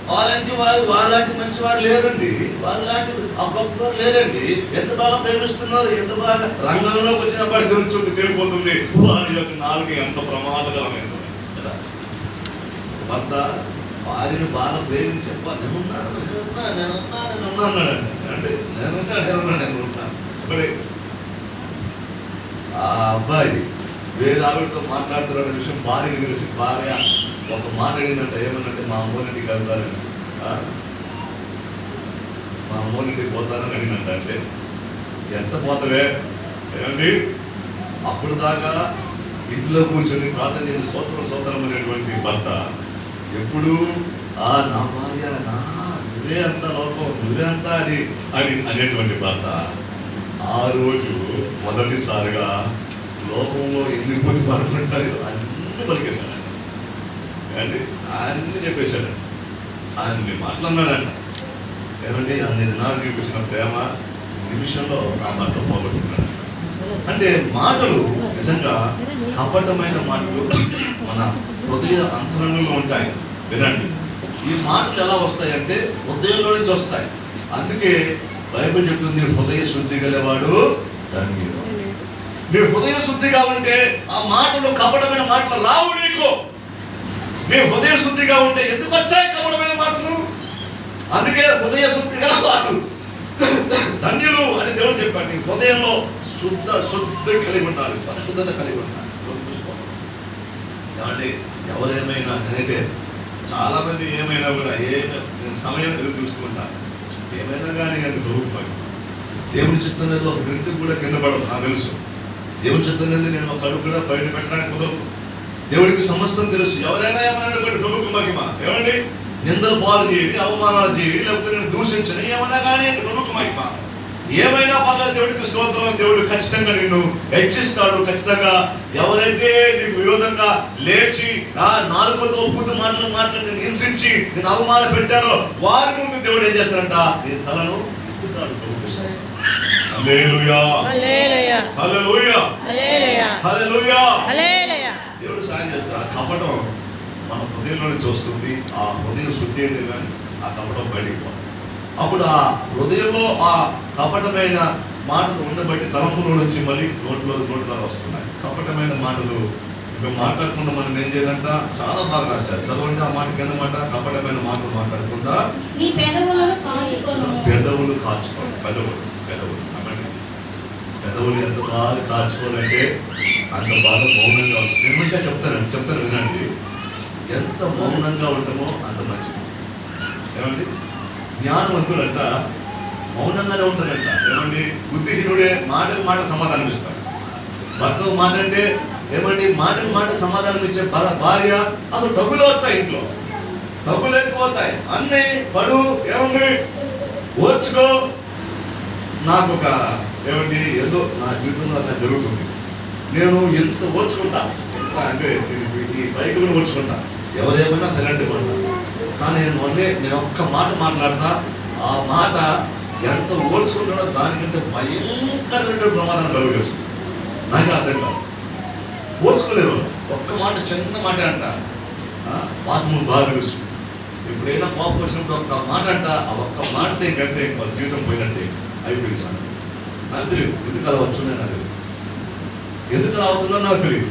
వాళ్ళంటి వారు వాళ్ళలాంటి మంచి వారు లేరండి, వాళ్ళలాంటి గొప్ప లేరండి, ఎంత బాగా ప్రేమిస్తున్నారు, ఎంత బాగా రంగంలోకి వచ్చినప్పుడు తెలుస్తుంది, తెలిపోతుంది వారి యొక్క నాలుగు ఎంత ప్రమాదకరమైనది కదా. భర్త వారిని బాగా ప్రేమించి నేనున్నా అన్నాడండి. అంటే నేనున్నా మరి ఆ అబ్బాయి వేరే ఆవిడతో మాట్లాడుతున్న విషయం భార్యకి తెలిసి భార్య ఒక మాట అడిగిందంటే ఏమన్నంటే మా అమ్మోనింటికి వెళ్తారని, మా అమ్మోనింటికి పోతారని అడిగినంట. అంటే ఎంత పోతావే ఏమండి? అప్పుడు దాకా ఇంట్లో కూర్చొని ప్రార్థన చేసి సోదరం అనేటువంటి భర్త ఎప్పుడు నా భార్య నువ్వే అంత లోపం, నువ్వే అంతా అది అని అనేటువంటి భర్త ఆ రోజు మొదటిసారిగా లోకంలో ఎన్ని మంది పడుతుంటారు అన్ని పలికేశాడు అండి, అన్ని చెప్పేశాడు, అన్ని మాట్లాడినాడంట. ఏమండి అన్ని దినాలు చూపించిన ప్రేమ నిమిషంలో ఆ భర్త పోగొట్టుకున్నాడు. అంటే మాటలు నిజంగా కపటమైన మాటలు మన హృదయ అంతరంగంలో ఉంటాయి. వినండి, ఈ మాటలు ఎలా వస్తాయంటే హృదయంలో నుంచి వస్తాయి. అందుకే బైబిల్ చెప్తుంది హృదయ శుద్ధి గలవాడు ధన్యుడు. నీ హృదయ శుద్ధిగా ఉంటే ఆ మాటలు కపటమైన మాటలు రావు నీకు. నీ హృదయ శుద్ధిగా ఉంటే ఎందుకు వచ్చాయి కపటమైన మాటలు? అందుకే హృదయ శుద్ధి గల వారు ధన్యులు అని దేవుడు చెప్పాడు. నీ హృదయంలో శుద్ధి కలిగి ఉండాలి, పరిశుద్ధత కలిగి ఉండాలి. ఏమంటే ఎవరేమైనా, నేనైతే చాలా మంది ఏమైనా కూడా నేను సమయం ఎదురు చూసుకుంటాను. ఏమైనా కానీ నేను దొరుకుతాను. దేవుని చిత్తం అనేది ఒక గంటకు కూడా కింద పడదు, నాకు తెలుసు. దేవుని చిత్తం అనేది నేను ఒక అడుగు కూడా బయట పెట్టడానికి కుదరదు. దేవుడికి సమస్తం తెలుసు. ఎవరైనా ఏమైనా కూడా ప్రభుకు మహిమ. ఏమండి, నిందలు పాలు చేయని, అవమానాలు చేయని, లేకపోతే నేను దూషించని, ఏమన్నా కానీ ప్రభుకు మహిమ. ఏమైనా పర్లేదు, దేవుడికి స్తోత్రం. దేవుడు ఖచ్చితంగా నిన్ను హెచ్చిస్తాడు. ఖచ్చితంగా ఎవరైతే నీకు విరోధంగా లేచి నాలుగుతో బూతు మాటలు మాట్లాడి నేను హింసించి నేను అవమానం పెట్టారో వారి ముందు దేవుడు ఏం చేస్తారంట, నీ తలను ఎత్తుతాడు. హల్లెలూయా, హల్లెలూయా, హల్లెలూయా, హల్లెలూయా, హల్లెలూయా. హల్లెలూయా. దేవుడు సాయం చేస్తాడు. ఆ కపటం మన హృదయంలో నుంచి వస్తుంది. ఆ హృదయం శుద్ధి అయితే కానీ ఆ కపటం బయటికి పోతుంది. అప్పుడు ఆ హృదయంలో ఆ కపటమైన మాటలు ఉండబట్టి తలంపులో నుంచి మళ్ళీ నోటి ద్వారా వస్తున్నాయి. కపటమైన మాటలు ఇంకా మాట్లాడకుండా మనం ఏం చేయాలంట, చాలా బాగా రాశారు. చదవండి ఆ మాట కింద మాట. కపటమైన మాటలు మాట్లాడకుండా నీ పెదవులను కాచుకొను. పెదవులు కాచుకోండి. పెదవులు అవ్వండి. పెదవులు ఎంత బాగా కాచుకోవాలంటే అంత బాగా మౌనంగా ఉంటుంది. ఏమంటే చెప్తాను వినండి. ఎంత మౌనంగా ఉంటామో అంత మంచిది. ఏమండి, జ్ఞానవంతులంట మౌనంగానే ఉంటారంట. ఏమండి, బుద్ధిహీనుడే మాటకు మాట సమాధానం ఇస్తాడు. భర్త మాట అంటే ఏమండి, మాటకు మాట సమాధానం ఇచ్చే భార్య అసలు డబ్బులు వచ్చాయి, ఇంట్లో డబ్బులు ఎక్కువ అవుతాయి, అన్నీ పడు, ఏమండి ఓర్చుకో. నాకు ఒక ఏమండి ఏదో నా జీవితంలో అలా జరుగుతుంది. నేను ఎంత ఓర్చుకుంటా, ఎంత అంటే ఈ బయట కూడా ఓర్చుకుంటా, ఎవరేమైనా సైలెంట్గా ఉంటా. కానీ నేను ఒక్క మాట మాట్లాడతా, ఆ మాట ఎంత ఓర్చుకుంటాడో దానికంటే భయంకరమైన ప్రమాదం కలుగేస్తుంది. నాకు అర్థం కాదు, ఓర్చుకోలేరు. ఒక్క మాట, చిన్న మాట అంట, వాస్తవం బాగా తెలుసు. ఎప్పుడైనా కోపం వచ్చినప్పుడు ఒక్క మాట అంట, ఆ ఒక్క మాటతో ఇంకంతే వాళ్ళ జీవితం పోయినట్టే అయిపోయింది. సార్ నాకు తెలియదు ఎందుకు అలా వచ్చున్నాయి, నాకు తెలియదు ఎందుకు అలా అవుతుందో నాకు తెలియదు.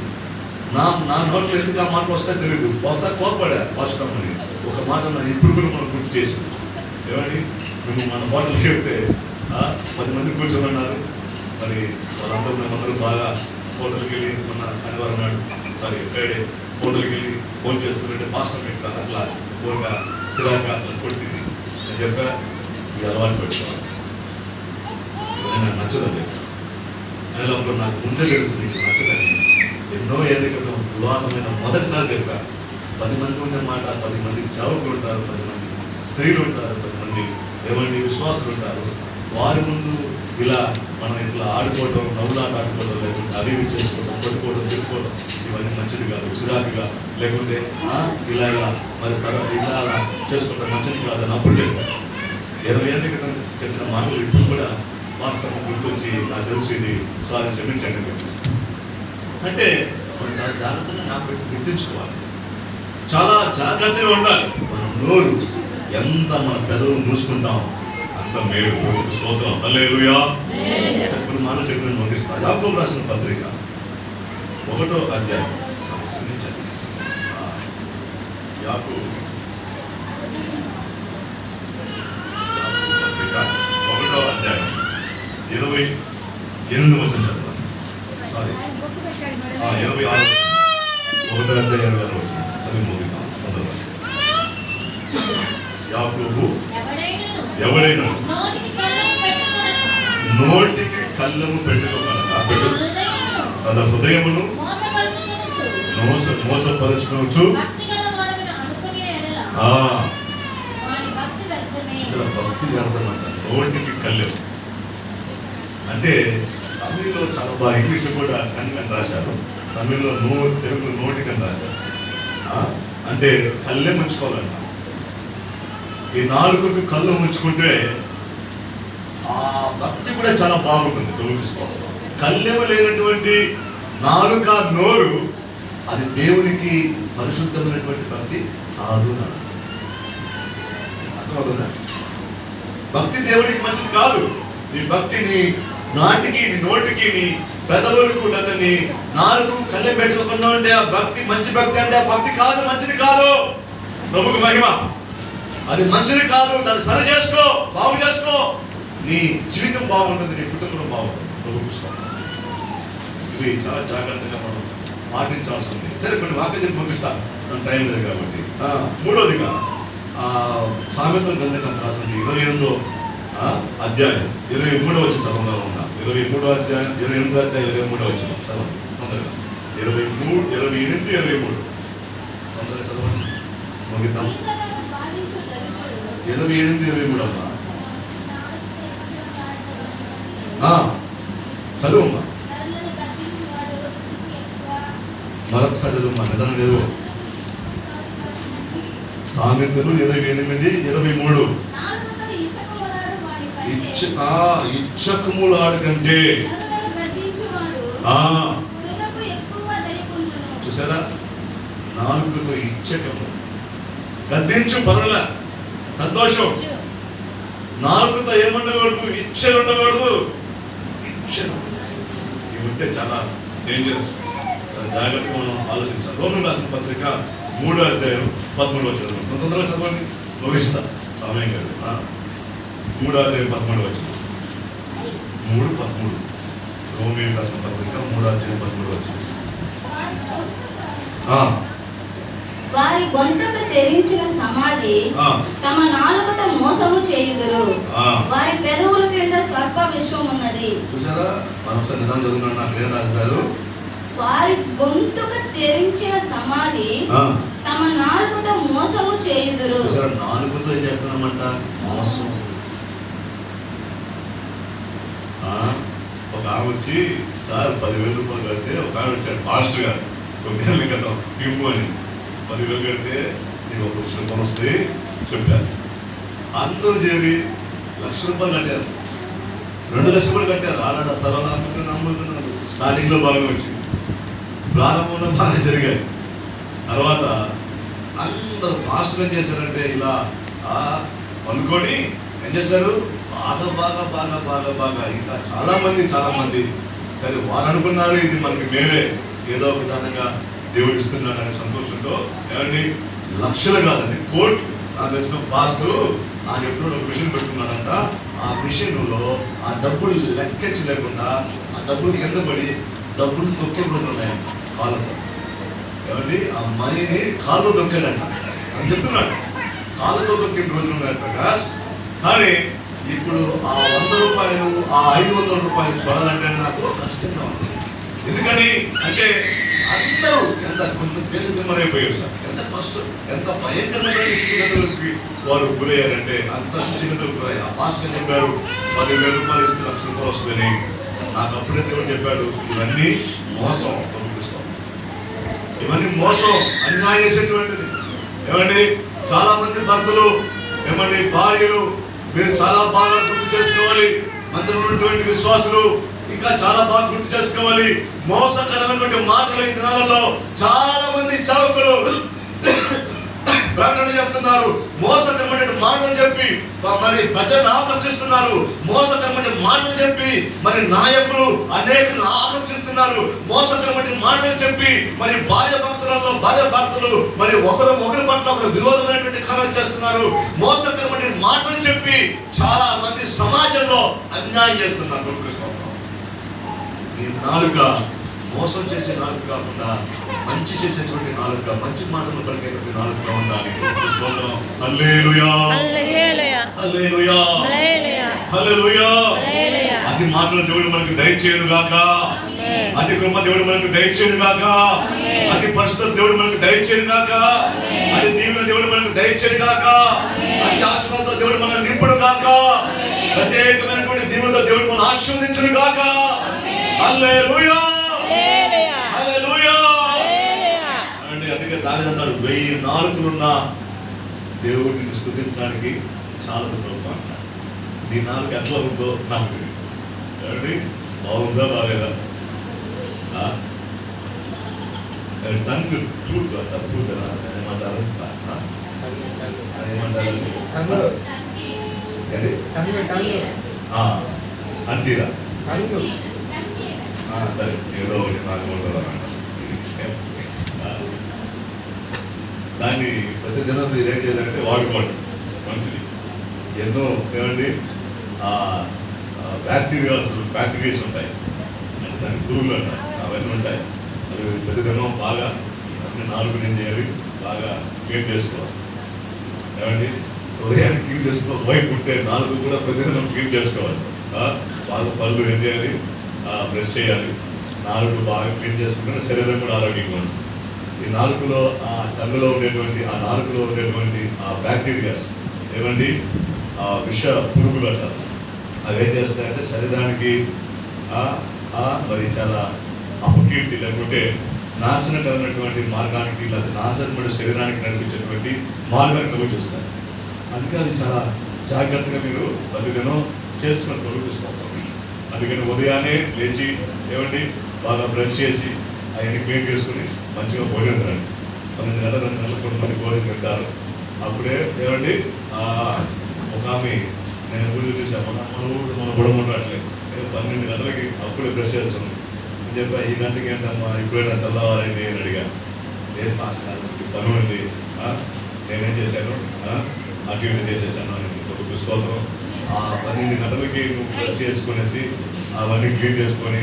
నా నోట్లో ఎందుకు ఆ మాట వస్తే తెలియదు. ఒకసారి కోపపడా ఫస్ట్ అని ఒక మాట ఇప్పుడు కూడా మనం గుర్తు చేసి. ఏమండి, మేము మన హోటల్కి చెప్తే 10 మంది కూర్చోమన్నారు. మరి వాళ్ళందరూ మేమందరూ బాగా హోటల్కి వెళ్ళి మొన్న శనివారం నాడు ఫ్రైడే హోటల్కి వెళ్ళి ఫోన్ చేస్తుంటే పాస్టర్ పెట్టాను. అట్లా ఫోన్గా చిరాక అట్లా కొట్టింది అని చెప్పా. ఈ అలవాటు పెట్టుకోవాలి, నాకు నచ్చదండి. నెలలో నాకు ముందే తెలుసు నీకు నచ్చదని. ఎన్నో ఏళ్ళ క్రితం వివాహమైన మొదటిసారి చెప్పా. 10 మంది ఉండే మాట, 10 మంది సేవకులు ఉంటారు, 10 మంది స్త్రీలు ఉంటారు, 10 మంది ఏమండి విశ్వాసులు ఉంటారు. వారి ముందు ఇలా మనం ఇట్లా ఆడుకోవడం, నవ్వులాట ఆడుకోవడం, లేకపోతే అవి చేసుకోవడం, కొట్టుకోవడం, తిరుక్కోవడం ఇవన్నీ మంచిది కాదు. చిరాకుగా లేకుంటే ఇలా మరి ఇలా అలా చేసుకోవడం మంచిది కాదు అని అప్పుడు చెప్పాను. 20 ఏళ్ళ క్రితం చెప్పిన మాటలు ఇప్పుడు కూడా వాస్తవం గుర్తొచ్చి నాకు తెలుసు ఇది సారీ క్షమించండి చెప్పేసి. అంటే మనం చాలా జాగ్రత్తగా నాకు గుర్తించుకోవాలి, చాలా జాగ్రత్తగా ఉండాలి. మన నోరు ఎంత మన పెదవులు మూసుకుంటాం అంత మేలు. స్తోత్రం. హల్లెలూయా. చెప్పిన మాట చెప్పిన నోటిస్తా. యాకోబు రాసిన పత్రిక 1వ అధ్యాయం. యాకోబు పత్రిక 1వ అధ్యాయం 28వ వచనం చదవండి. సారీ 26 1వ అధ్యాయం 26వ వచనం చదివి ముగిద్దాం. యాకోబు ఎవరైనా నోటికి కళ్ళము పెట్టుకోగలరా, తన హృదయమును మోసపరచుకోవచ్చు. భక్తి వ్యర్థమంట. నోటికి కళ్ళెము అంటే తమిళ్లో చాలా బాగా, ఇంగ్లీష్లో కూడా కన్ను రాశారు, తమిళ్లో తెలుగులో నోటికని రాశారు. అంటే కళ్ళెం ఉంచుకోవాలంట. ఈ నాలుగుకి కళ్ళు ఉంచుకుంటే ఆ భక్తి కూడా చాలా బాగుంటుంది. తొలగిస్తాం. కళ్ళెము లేనటువంటి నాలుక, నోరు అది దేవునికి పరిశుద్ధమైనటువంటి భక్తి కాదు. అర్థమవుతుందా? భక్తి దేవునికి మంచిది కాదు. నీ భక్తి నీ నాటికి, నీ నోటికి, నీ పెదవులకు, లేదా నీ నాలుగు కళ్ళెం పెట్టుకోకుండా ఉంటే ఆ భక్తి మంచి భక్తి అంటే ఆ భక్తి కాదు, మంచిది కాదు. ప్రభుకు మహిమ. అది మంచిది కాదు, దాన్ని సరి చేసుకో, బాగు చేసుకో. నీ జీవితం బాగుంటుంది, నీ కుటుంబం బాగుంటుంది. ప్రభుత్వం ఇవి చాలా జాగ్రత్తగా మనం పాటించాల్సి ఉంది. సరే, కొన్ని వాక్యం పంపిస్తాను, టైం లేదు కాబట్టి. మూడోదిగా సామెతల గ్రంథం రాసింది 28వ అధ్యాయం 23వ వచనం చదవగా ఉన్నా. 23వ అధ్యాయం 28వ అధ్యాయం 23వ వచనం చదవండి తొందరగా. 28, 23 తొందరగా చదవండి, ముగిద్దాం. 28, 23 అమ్మా, చదువమ్మా, మరొకసారి చదువమ్మా, నిజం లేదు. సామెతలు 28, 23. ఇచ్చకములాడు కంటే చూసారా, నాలుగుతో ఇచ్చకము. గద్దించు, పర్వాలే, సంతోషం. నాలుగుతో ఏముండకూడదు, ఇచ్చలు ఉండకూడదు. ఇచ్చలు ఇవి ఉంటే చాలా డేంజరస్. జాగ్రత్తగా మనం ఆలోచించాలి. రోమన్ రాసిన పత్రిక 3వ అధ్యాయం 13వ వచనం తొందరగా చదవండి, ముగిస్తా, సమయం కాదు. 3వ అధ్యాయం 13వ వచనం, 3:13. రోమన్ రాసిన పత్రిక 3వ అధ్యాయం 13వ వచనం. వారి గొంతుకు తెరించిన సమాధి తమ నాలుకతో మోసము చేయుదురు, వారి పెదవుల క్రింద స్వర్ప విశ్వం ఉన్నది. చూసారా, మనం ఒకసారి నిదానం చదువుకున్నాం. నాకు ఏం రాశారు? వారి గొంతుకు తెరించిన సమాధి తమ నాలుకతో మోసము చేయుదురు. నాలుగుతో ఏం చేస్తున్నామంట? మోసం. ఒక ఆమె వచ్చి, సార్ 10,000 రూపాయలు కడితే, ఒక ఆమె వచ్చాడు మాస్టర్ గారు, కొద్దిగా కదా పింపు అని, 10,000 కడితే నీకు 1 లక్ష రూపాయలు వస్తాయి చెప్పారు. అందరూ చేరి 1,00,000 రూపాయలు కట్టారు, 2 లక్షలు కూడా కట్టారు. ఆనాడు స్థలం నమ్ముకున్నారు. స్టార్టింగ్లో బాగా వచ్చింది, ప్రారంభంలో బాగా జరిగాయి. తర్వాత అందరూ మాస్టర్ ఏం చేశారంటే, ఇలా అనుకొని ఏం చేశారు, బాగా ఇంకా చాలా మంది సరే, వారు అనుకున్నారు ఇది మనకి మేరే, ఏదో ఒక విధానంగా దేవుడు ఇస్తున్నాడనే సంతోషంతో, ఏమండి, లక్షలు కాదండి, కోట్లు. నాకు తెలిసిన పాస్టర్ నాకు ఎప్పుడు ఒక మిషన్ పెట్టుకున్నాడంట. ఆ మిషన్లో ఆ డబ్బులు లెక్కించలేకుండా ఆ డబ్బులు కింద పడి డబ్బులు తొక్కే రోజులు ఉన్నాయి కాళ్ళతో. ఏమండి, ఆ మనీని కాళ్ళు తొక్కాడంట అని చెప్తున్నాడు. కాళ్ళతో తొక్కిన రోజులు ఉన్నాయి ప్రకాష్. కానీ ఇప్పుడు ఆ 100 రూపాయలు, ఆ 500 రూపాయలు చూడాలంటే నాకు కష్టంగా ఉంది. ఎందుకని అంటే అందరూ కొంచెం దేశ దిమ్మరైపోయారు సార్. ఎంత భయంకరమైన స్థితిగతులకి వారు గురయ్యారంటే, అంత స్థితిగతులకు గురయ్యారు. ఆ పాస్టర్ చెప్పారు 10,000 రూపాయలు ఇస్తే 1,00,000 రూపాయలు వస్తుందని. నాకు అప్పుడే దేవుడు చెప్పాడు, ఇవన్నీ మోసం పంపిస్తాం, ఇవన్నీ మోసం, అన్యాయం చేసేటువంటిది. ఏమండి, చాలా మంది భర్తలు, ఏమండి, భార్యలు, మీరు చాలా బాగా గుర్తు చేసుకోవాలి. మందిలో ఉన్నటువంటి విశ్వాసులు ఇంకా చాలా బాగా గుర్తు చేసుకోవాలి. మోసకరమైనటువంటి మాటలు ఈ దినాలలో చాలా మంది సేవకులు ప్రకటన చేస్తున్నారు. మోసకరమైన మాటలు చెప్పి మరి ప్రజలను ఆకర్షిస్తున్నారు. మోసకరమైన మాటలు చెప్పి మరి నాయకులు అనేకులు ఆకర్షిస్తున్నారు. మోసకరమైన మాటలు చెప్పి మరి భార్య భర్తలు మరి ఒకరి పట్ల ఒకరు విరోధమైనటువంటి కార్యాలు చేస్తున్నారు. మోసకరమైన మాటలు చెప్పి చాలా మంది సమాజంలో అన్యాయం చేస్తున్నారు. ఈ నాలుక మోసం చేసే నాలుక కాకుండా మంచి చేసేటువంటి నాలుక, మంచి మాటలు పలికేటువంటి నాలుక ఉండాలి. హల్లెలూయా, హల్లెలూయా, హల్లెలూయా. అతి మాటలు దేవుడు మనకు దయచేయును గాక, అతి కృప దేవుడు మనకు దయచేయును గాక, అతి పరిశుద్ధ దేవుడు మనకు దయచేయును గాక, అతి దీవెన దేవుడు మనకు దయచేయును గాక, అతి ఆశీర్వాదంతో దేవుడు మనల్ని నింపును గాక, ప్రత్యేకమైనటువంటి దీవెనతో దేవుడు మనల్ని ఆశీర్వదించును గాక. హల్లెలూయా, హల్లెలూయా. అంటే అందుకే దావీదు అన్నాడు, 1000 నాలుకలున్న దేవుడిని స్తుతించడానికి చాలా దూరం అంటారు. నీ నాలుగు ఎట్లా ఉందో నాకు తెలియదు. బాగుందా బాగలేదా? టంగ్ ట్రూత్ అంటారు. ట్రూత్ ఏమంటారు? అంతేరా? సరే, ఏదో ఒకటి నాకు దాన్ని ప్రతిదినం మీరు ఏం చేయాలంటే వాడుకోండి. మంచిది. ఎన్నో ఏమండి బ్యాక్టీరియాస్ ఉంటాయి, దాని పురుగులు అంటారు, అవన్నీ ఉంటాయి. అవి పెద్దగానో బాగా అన్ని నాలుగు ఏం చేయాలి, బాగా క్లీన్ చేసుకోవాలి. ఏమండి ఉదయాన్ని క్లీన్ చేసుకోవాలి. వైపు ఉంటే నాలుగు కూడా పెద్దగా క్లీన్ చేసుకోవాలి. బాగా పళ్ళు ఏం చేయాలి, బ్రష్ చేయాలి. నాలుగు బాగా క్లీన్ చేసుకుంటే శరీరం కూడా ఆరోగ్యంగా ఉంటుంది. ఈ నాలుగులో టంగులో ఉండేటువంటి ఆ బ్యాక్టీరియాస్ ఏమండి విష పురుగులు అంటారు. అవి ఏం చేస్తాయంటే శరీరానికి మరి చాలా అపకీర్తి లేకుంటే నాశనకరమైనటువంటి మార్గానికి లేదా నాశనమైన శరీరానికి నడిపించేటువంటి మార్గాన్ని తొలగిస్తాయి. అందుకే అది చాలా జాగ్రత్తగా మీరు బతుకను చేసుకొని తొలగిస్తాం. అందుకని ఉదయాన్నే లేచి ఏమండి బాగా బ్రష్ చేసి అవన్నీ క్లీన్ చేసుకుని మంచిగా భోజనం తినండి. 12 గంటల 2 గంటలకు కొంతమంది భోజనం తింటారు. అప్పుడే ఏమండి ఒక ఆమె నేను ఊళ్ళో చూసాను, మన గొడవ ఉండట్లేదు, 12 గంటలకి అప్పుడే బ్రష్ చేస్తున్నాం అని చెప్పి ఈ గంటకి ఏంటమ్మా ఇప్పుడైనా తెల్లవారైంది అని అడిగా. లేదు పని ఉంది, నేనేం చేశాను అటు ఇటు చేసేసాను అని ఒక స్తోత్రం. 12 గంటలకి నువ్వు బ్రష్ చేసుకునేసి అవన్నీ క్లీన్ చేసుకొని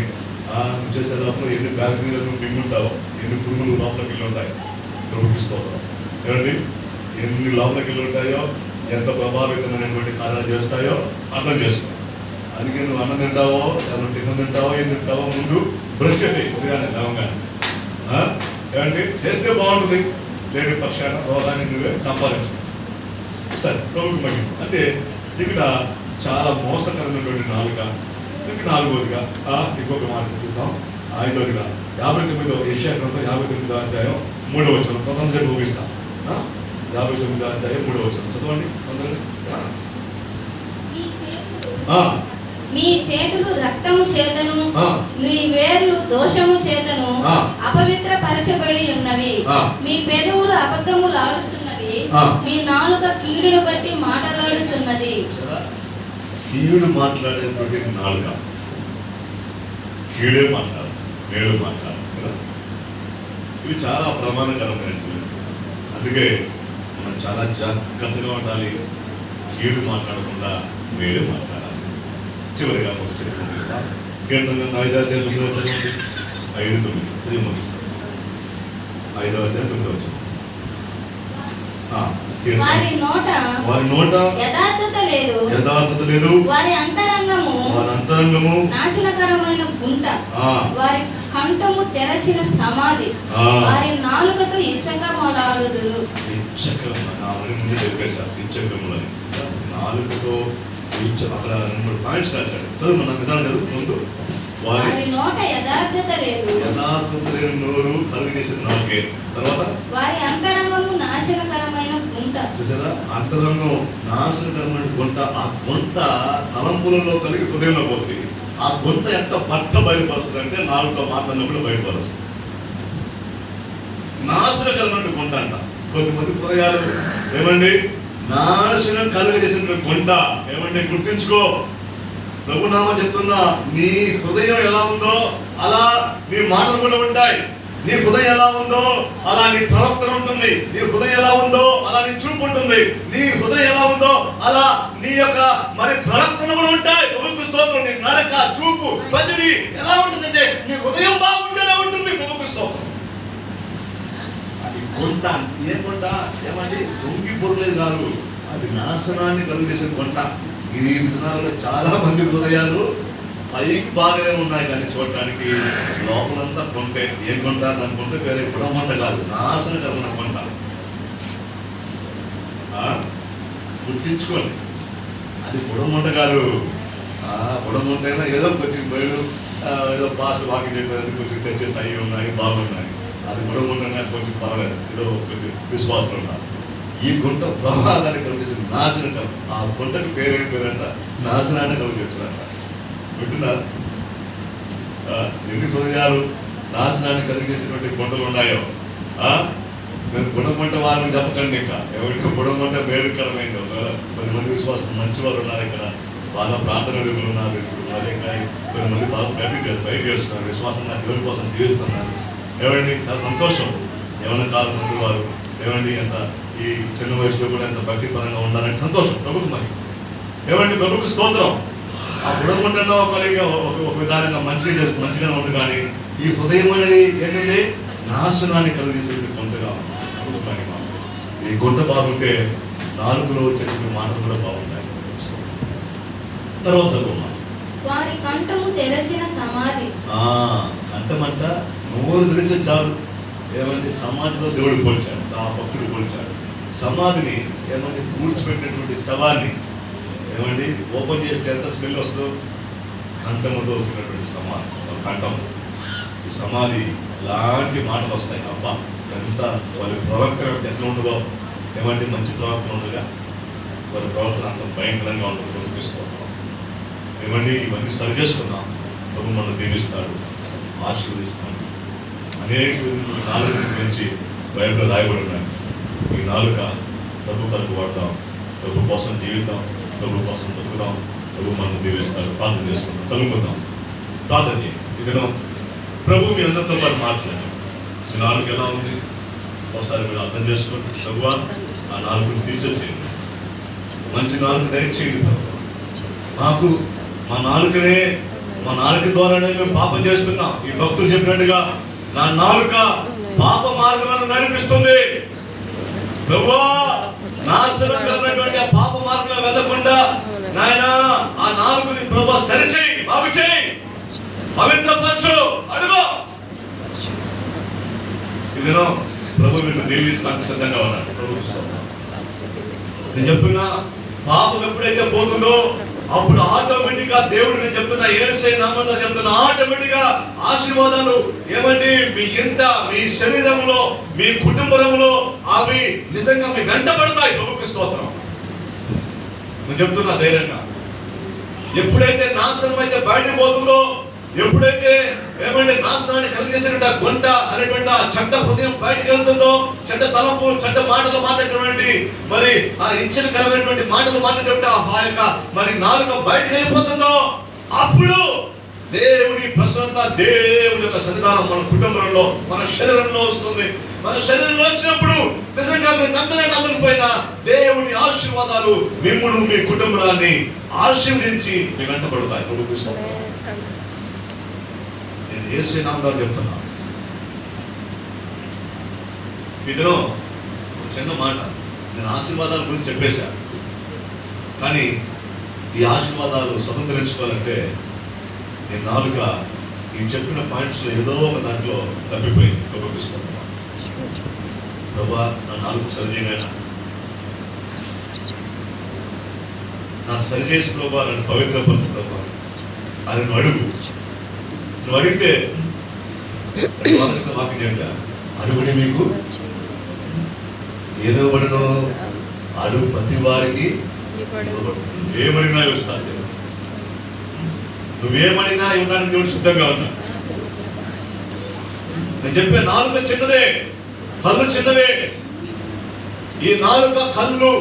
చేసే లోపల ఎన్ని బ్యాక్టీరియాలు నువ్వు మింగుంటావో, ఎన్ని పురుగులు లోపలికి వెళ్ళి ఉంటాయి స్తోత్రం. ఏమండి ఎన్ని లోపలికి వెళ్ళి ఉంటాయో, ఎంత ప్రభావితమైనటువంటి కార్యాలు చేస్తాయో అర్థం చేసుకో. అందుకే నువ్వు అన్నం తింటావో, టిఫిన్ తింటావో, ఏం తింటావో ముందు బ్రష్ చేసేయి ఉదయాన్నే లేవగానే. ఏమండి చేస్తే బాగుంటుంది, లేని పక్షాన రోగాన్ని నువ్వే సంపాదించు. సరే ప్రభుకి మహిమ. అంటే ఇక్కడ చాలా మోసకరమైనటువంటి నాలుక. ఇంకా 4వదిగా ఇంకొక మాట చూద్దాం. 5వదిగా 59వ యెషయా గ్రంథం 59వ అధ్యాయం 3వ వచనం తొందరగా ముగిస్తాం. 59వ అధ్యాయం 3వ వచనం చదవండి. మీ చేతులు రక్తము చేతను, మీ వేర్లు దోషము చేతను అపవిత్ర పరచబడి ఉన్నవి. మీ పెదవులు అబద్ధములు ఆడుచున్నవి, మీ నాలుక కీడును బట్టి మాట్లాడుచున్నది. కీడు మాట్లాడేటువంటి నాలుక, కీడే మాట్లాడు, మేలు మాట్లాడు కదా. ఇవి చాలా ప్రమాదకరమైనటువంటి. అందుకే మనం చాలా జాగ్రత్తగా ఉండాలి. కీడు మాట్లాడకుండా మేలు మాట్లాడాలి. చివరిగా ముగిస్తాం. కీర్తన 5వ అధ్యాయం 9వ వచనం 5-9 చదివి ముగిస్తాం. 5వ అధ్యాయం 9వ వచనం. వారి నోట యథార్థత లేదు, వారి అంతరంగము నాశనకరమైన గుంట, వారి కంఠము తెరచిన సమాధి, వారి నాలుకతో ఇచ్చగా మొలాడుదురు. నాలుకతో అక్కడ 2 పాయింట్స్ రాశాడు. చదువు మన విధానం చదువు ముందు. వారి నోట యథార్థత లేదు, నోరు కలుగు చేసిన నాలుగే. తర్వాత వారి అంతరంగము నాశనకరమైన గుంట. చూసారా, అంతరంగం నాశనకరమైన గుంట. ఆ గుంట తలంపులలో కలిగి హృదయంలో పోతుంది. ఆ గుంట ఎంత బయలుపరుస్తుంది అంటే నాలుగుతో మాట్లాడినప్పుడు బయలుపరుస్తుంది. నాశనకరమైన గుంట అంట. కొంతమంది హృదయాలు ఏమండి నాశనం కలుగజేసిన గుంట. ఏమండి గుర్తించుకో, ప్రభునామం చెప్తున్నా, నీ హృదయం ఎలా ఉందో అలా నీ మాటలు కూడా ఉంటాయి. నీ హృదయం ఎలా ఉందో అలా నీ ప్రవర్తన ఉంటుంది. నీ హృదయం ఎలా ఉందో అలా నీ చూపు ఉంటుంది. నీ హృదయం ఎలా ఉందో అలా నీ యొక్క మరి ప్రవర్తన కూడా ఉంటాయి. ప్రభుకు స్తోత్రం. నీ నడక, చూపు, ప్రతిదీ ఎలా ఉంటుందంటే నీ హృదయం బాగుంటేనే ఉంటుంది. ప్రభుకు స్తోత్రం. అది కొంత ఏ కొంట ఏమండి లొంగి పొరలేదు కాదు, అది నాశనాన్ని కలుగజేసిన కొంట. ఈ దినాలలో చాలా మంది హృదయాలు పైకి బాగానే ఉన్నాయి కానీ చూడటానికి లోపలంతా కొంటే. ఏం కొంట అనుకుంటే వేరే బుడమంట కాదు, నాశనకరమైన కొంట. గుర్తించుకోండి, అది బుడమంట కాదు. బుడమంట అయినా ఏదో కొంచెం బయలు ఏదో భాష వాకి చెప్పేది కొంచెం చర్చస్ అయ్యి ఉన్నాయి, బాగున్నాయి. అది బుడమంట కొంచెం పర్వాలేదు, ఏదో కొంచెం విశ్వాసం ఉండాలి. ఈ గుంట ప్రమాదాన్ని కలిగేసింది, నాశనకరం. ఆ గుంటకు పేరేం పేరంట, నాశనాన్ని కలిగించారంట. వింటున్నారు? ఎన్ని హృదయాలు నాశనాన్ని కలిగేసినటువంటి గుంటలు ఉన్నాయో. మేము బుడమంట వారిని చెప్పకండి. ఇంకా ఎవరికి బుడమంట మేలుకరమైందో. 10 మంది విశ్వాసం మంచి వారు ఉన్నారు ఇక్కడ, బాగా ప్రార్థన వ్యక్తులు ఉన్నారు. ఇంకా 10 మంది బాగా బయట చేస్తున్నారు, విశ్వాసంగా దేవుని కోసం జీవిస్తున్నారు. ఎవరండి చాలా సంతోషం. ఏమైనా కాలం మంది వారు ఏమండి ఎంత ఈ చిన్న వయసులో కూడా ఎంత భక్తిపరంగా ఉండాలంటే సంతోషం ప్రభుకు. మరి ఏమండి ప్రభుకు స్తోత్రం. ఆ బుడగుంటలో ఒక విధానంగా మంచిగా ఉంది, కానీ ఈ హృదయం అనేది ఏంటంటే నాశనాన్ని కలిగేసేది కొంతగా ప్రభుత్వాన్ని. ఈ గుంట బాగుంటే నాలుగులో వచ్చేటువంటి మాటలు కూడా బాగుంటాయి. తర్వాత వారి కంఠము తెరచిన సమాధి. కంఠమంట నోరు తెరిచే చాలు. ఏమంటే సమాధిలో దేవుడు పోల్చాడు, ఆ భక్తుడు పోల్చాడు. సమాధిని ఏమంటే పూడ్చిపెట్టినటువంటి శవాన్ని ఏమండి ఓపెన్ చేస్తే ఎంత స్మెల్ వస్తుందో, కంఠముతో వచ్చినటువంటి సమాధి కంఠం. ఈ సమాధి లాంటి మాటలు వస్తాయి. అబ్బా ఎంత వాళ్ళ ప్రవర్తన ఎట్లా ఉంటుందో, ఏమంటే మంచి ప్రవర్తన ఉండగా వాళ్ళ ప్రవర్తన అంత భయంకరంగా ఉంటుంది. చూపిస్తాం ఏమండి, ఇవన్నీ సరి చేసుకుందాం. ప్రభు మనం దీవిస్తాడు, ఆశీర్వదిస్తాడు. అనేక నాలుగు గురించి బైబిల్లో రాయబడి ఉన్నాయి. ఈ నాలుక ప్రభు కొరకు వాడతాం, ప్రభు కోసం జీవితం, ప్రభు కోసం బతుకుదాం. ప్రభు మనం దీవిస్తాడు. ప్రార్థన చేసుకుందాం, కలుగుతాం. ప్రార్థన చేయండి. ఇదిలో ప్రభు మీ అందరితో పాటు మాట్లాడారు. ఈ నాలుగు ఎలా ఉంది ఒకసారి మీరు అర్థం చేసుకోండి. ప్రభు ఆ నాలుగుని తీసేసేయండి, మంచి నాలుగు దయచేయండి. మాకు మా నాలుక ద్వారానే మేము పాపం చేస్తున్నాం. ఈ భక్తులు చెప్పినట్టుగా నా నాలుక పాప మార్గాలను నడిపిస్తుంది. ప్రభువా నాశనకరమైనటువంటి ఆ పాప మార్గంలో వెళ్ళకుండా నాయన ఆ నాలుగుని ప్రభు సరిచేయి, బాగు చేయి, పవిత్రపరచు. అడుగు. ఇదినో ప్రభు నిన్ను దీవించడానికి సిద్ధంగా ఉన్నాడు. ప్రభు నేను చెప్తున్నా, పాపం ఎప్పుడైతే పోతుందో అప్పుడు ఆటోమేటిక్ గా దేవుడు నేను చెప్తున్నా, యేసయ్య నామములో చెప్తున్నా, ఆటోమేటిక్ గా ఆశీర్వాదాలు ఏమండి మీ ఇంట, మీ శరీరంలో, మీ కుటుంబంలో అవి నిజంగా మీ వెంట పడతాయి. ప్రభుకి స్తోత్రం. నేను చెప్తున్నా ధైర్యంగా. ఎప్పుడైతే నాశనం అయితే బయటకు పోతుందో, ఎప్పుడైతే ఏమంటే నాశనాన్ని కలిగేసినట్టు గుంట అనేటువంటి ఆ చెడ్డ హృదయం బయటకు వెళ్తుందో, చెడ్డ తలంపు, చెడ్డ మాటలు మాట్లాడేటువంటి మరి ఆ ఇచ్చకరమైనటువంటి మాటలు మాట్లాడేటువంటి ఆ యొక్క మరి నాలుక బయటకు వెళ్ళిపోతుందో, అప్పుడు దేవుని ప్రసన్నత, దేవుని యొక్క సన్నిధానం మన కుటుంబంలో, మన శరీరంలో వస్తుంది. మన శరీరంలో వచ్చినప్పుడు నిజంగా మీరు నమ్మకపోయినా దేవుని ఆశీర్వాదాలు మిమ్మును, మీ కుటుంబాన్ని ఆశీర్వదించి మీ వెంట పడతాయి. ప్రభుత్వం యేసయ్య నామములో చెప్తున్నా. ఇదిలో చిన్న మాట, నేను ఆశీర్వాదాల గురించి చెప్పేశాను, కానీ ఈ ఆశీర్వాదాలు స్వతంత్రించుకోవాలంటే నేను నాలుక ఈ చెప్పిన పాయింట్స్ లో ఏదో ఒక దాంట్లో తప్పిపోయింది. ఉపయోగిస్తాను. ప్రభా నా నాలుగు సరిచేయనైనా, నా సరిచేసి ప్రభా నన్ను పవిత్రపరచు ప్రభా అని నువ్వు అడుగు. నువ్వు అడిగితే వాక్యం చెప్తా, అడుగుడి మీకు ఏదో పడను, అడుగు ప్రతి వారికి ఏమడినా ఇస్తాను. నువ్వేమడినా ఇవ్వడానికి దేవుడు సిద్ధంగా ఉన్నా. నేను చెప్పే నాలుక చిన్నదే, కళ్ళు చిన్నవే. ఈ నాలుక కళ్ళు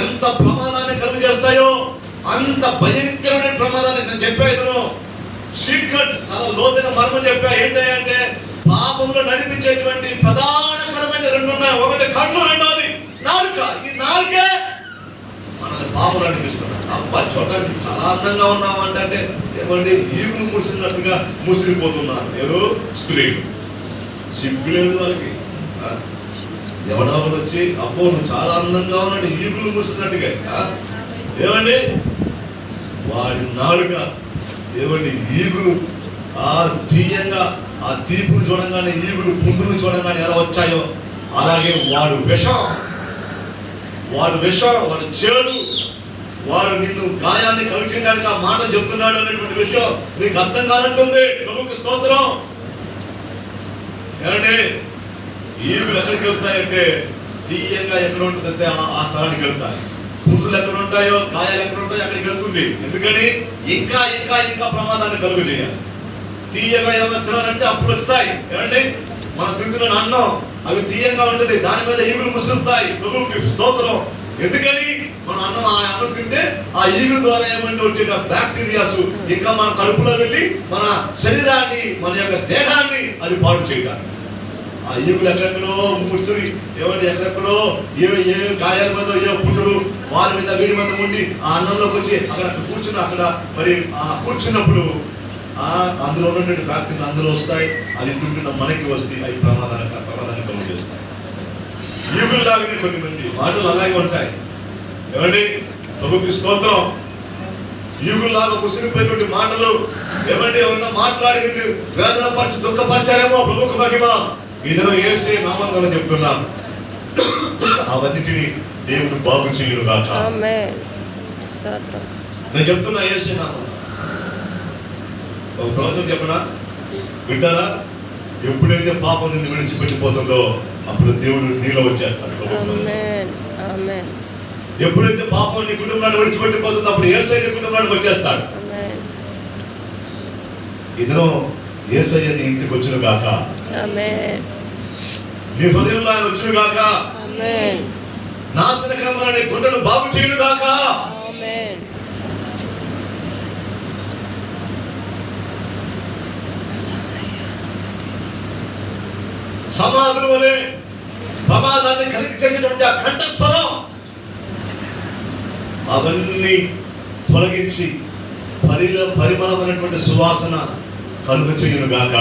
ఎంత ప్రమాదాన్ని కలుగు చేస్తాయో అంత భయంకరమైన ప్రమాదాన్ని నేను చెప్పేదను. సీక్రెట్, చాలా లోతైన మర్మం చెప్పా. ఏంటంటే పాపంలో నడిపించేటువంటి ప్రధానకరమైన రెండు ఉన్నాయి. ఒకటి కళ్ళు, రెండోది నాలుక. ఈ నాలుకే మనల్ని పాపం నడిపిస్తున్నాం. అబ్బా చూడడానికి చాలా అందంగా ఉన్నామంటే ఏమంటే ఈగులు మూసినట్టుగా మూసిపోతున్నారు. ఏదో స్త్రీలు సిగ్గు లేదు వాళ్ళకి. ఎవడో వచ్చి అబ్బో నువ్వు చాలా అందంగా ఉన్నట్టు ఈగులు మూసినట్టుగా ఏమండి వాడి నాలుక ఏమండి ఈగులు ఆ తీయంగా ఆ తీపును చూడంగానే, ఈగులు పుండును చూడంగానే ఎలా వచ్చాయో అలాగే వాడు విషం, వాడు చేడు, వాడు నిన్ను గాయాన్ని కలిగించడానికి ఆ మాట చెప్తున్నాడు అనేటువంటి విషయం నీకు అర్థం కానంటుంది. ప్రభుకి స్తోత్రం. ఏమంటే ఈగులు ఎక్కడికి వెళ్తాయంటే తీయంగా ఎక్కడ ఉంటుందంటే ఆ స్థలానికి వెళ్తాయి. పుండులు ఎక్కడ ఉంటాయో, గాయాలు ఎక్కడ ఉంటాయో అక్కడికి వెళ్తుంది. ఎందుకని ఇంకా ఇంకా ఇంకా ప్రమాదాన్ని కలుగు చేయాలి. తీయగా ఏమైనా తినాలంటే అప్పుడు వస్తాయి. ఏమండి మనం తింటున్న అన్నం అవి తీయంగా ఉంటుంది, దాని మీద ఈగులు ముసురుతాయి. ప్రభువుకి స్తోత్రం. ఎందుకని మనం ఆ అన్నం తింటే ఆ ఈగుల ద్వారా ఏమంటే వచ్చే బ్యాక్టీరియాస్ ఇంకా మన కడుపులో వెళ్ళి మన శరీరాన్ని, మన యొక్క దేహాన్ని అది పాడు చేయడానికి. ఆ ఈగులు ఎక్కడెక్కడో ముసురి ఏమంటే ఎక్కడెక్కడో ఏ గాయాల మీద ఏ పుండులు వారి మీద వీడి మీద ఉండి ఆ అన్నంలోకి వచ్చి అక్కడ అక్కడ మరి కూర్చున్నప్పుడు అందులో ఉన్నటువంటి బ్యాక్టీరియా అందులో వస్తాయి, అది తింటున్న మనకి వస్తాయి, అవి ప్రమాదాన్ని కలుగు చేస్తాయి. ఈగులు లాగానే కొన్ని మంది మాటలు అలాగే ఉంటాయి. ఏమండి ప్రభుకి స్తోత్రం. ఈగుల్లాగా ముసిరిపోయినటువంటి మాటలు ఏమండి ఏమన్నా మాట్లాడి వేదన పరిచి దుఃఖపరిచారేమో ప్రభుకు మహిమ. ఇదను యేసే నామం ద్వారా చెప్తున్నాను. అవన్నిటిని దేవుడు బాగు చేయను గాక. నేను చెప్తున్నా యేసే నామం. ఒక ప్రవచనం చెప్పనా వింటారా? ఎప్పుడైతే పాపం నిన్ను విడిచిపెట్టిపోతుందో అప్పుడు దేవుడు నీలో వచ్చేస్తాడు. ఎప్పుడైతే పాపం నీ కుటుంబాన్ని విడిచిపెట్టిపోతుందో అప్పుడు యేసయ్య నీ కుటుంబానికి వచ్చేస్తాడు. ఇదను యేసయ్య నీ ఇంటికి వచ్చును గాక. నీ హృదయంలో ఆయన వచ్చును గాక. నాశనకరమైన నీ గుండెను బాగు చేయును గాక. సమాధుల వలె ప్రమాదాన్ని కలిగి చేసేటువంటి ఆ కంఠస్వరం అవన్నీ తొలగించి పరిమళమైనటువంటి సువాసన కలుగ చేయును గాక.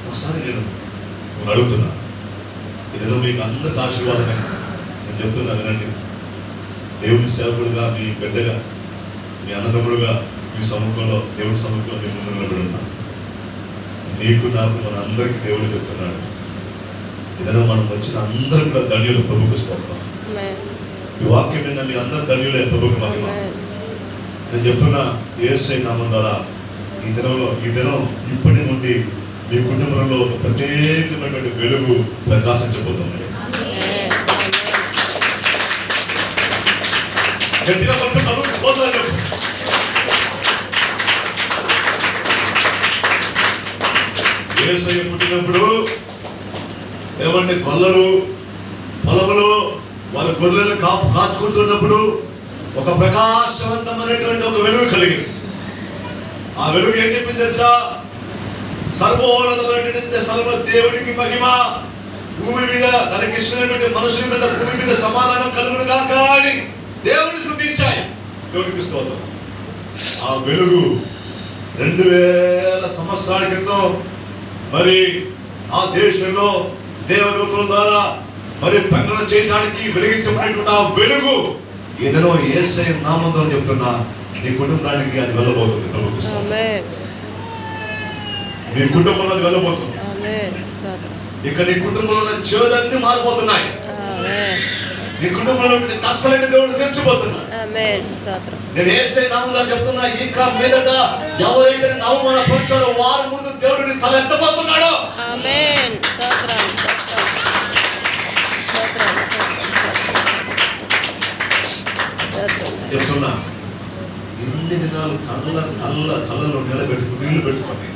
ఒకసారి నేను అడుగుతున్నా, ఇదేదో మీకు అందరికి ఆశీర్వాదమే. నేను చెప్తున్నా వినండి. దేవుని సేవకుడుగా, మీ బిడ్డగా, మీ అన్నదమ్ముడుగా మీ సముఖంలో దేవుడి సముఖంలో మీ ముందు నిలబడి ఉన్నా. నీకు నాకు మన అందరికి దేవుడు చెప్తున్నాడు, ఏదైనా మనం వచ్చిన అందరూ కూడా ధన్యులు ప్రభుకు స్తోత్రం. ఈ వాక్యం మీద మీ అందరు ధన్యులే ప్రభుకు మహిమ. నేను చెప్తున్నా యేసయ్య నామం ద్వారా ఈ దినం ఇప్పటి నుండి మీ కుటుంబంలో ఒక ప్రత్యేకమైనటువంటి వెలుగు ప్రకాశించబోతుంది. గట్టిగా కొంచెం ప్రభుకు స్తోత్రం చెప్పు. యేసయ్య పుట్టినప్పుడు ఏమంటే గొల్లలు పొలములు వాళ్ళ గొర్రెలను కాచుకుంటున్నప్పుడు ఒక ప్రకాశవంతమైనటువంటి ఒక వెలుగు కలిగింది. ఆ వెలుగు ఏం చెప్పింది తెలుసా? సర్వోన్నతమైనటువంటి స్థలంలో దేవుడికి మహిమ, భూమి మీద తనకి ఇష్టమైనటువంటి మనుషుల మీద భూమి మీద సమాధానం కలుగును గాక అని దేవుని స్తుతించాయి. దేవుడికి స్తోత్రం. ఆ వెలుగు 2000 సంవత్సరాల క్రితం మరి ఆ దేశంలో దేవదూతల ద్వారా మరి ప్రకటన చేయడానికి వెలిగించబడినటువంటి ఆ వెలుగు ఏదైనా యేసయ్య నామం ద్వారా చెప్తున్నా నీ కుటుంబానికి అది వెళ్ళబోతుంది. నీ కుటుంబంలో అది వెళ్ళబోతుంది. ఇక్కడ నీ కుటుంబంలో ఉన్న చేదన్నీ మారిపోతున్నాయి. నీ కుటుంబంలో కష్టాలన్నీ దేవుడు తెచ్చిపోతున్నాడు. నేను యేసయ్య నామం ద్వారా చెప్తున్నా, ఇక మీదట ఎవరైతే నవమాన పరచారో వారి ముందు దేవుడిని తల ఎత్తబోతున్నాడు. చెప్తున్నా, ఎన్ని దినాలు కళ్ళలో నిలబెట్టుకుని నీళ్లు పెట్టుకోండి,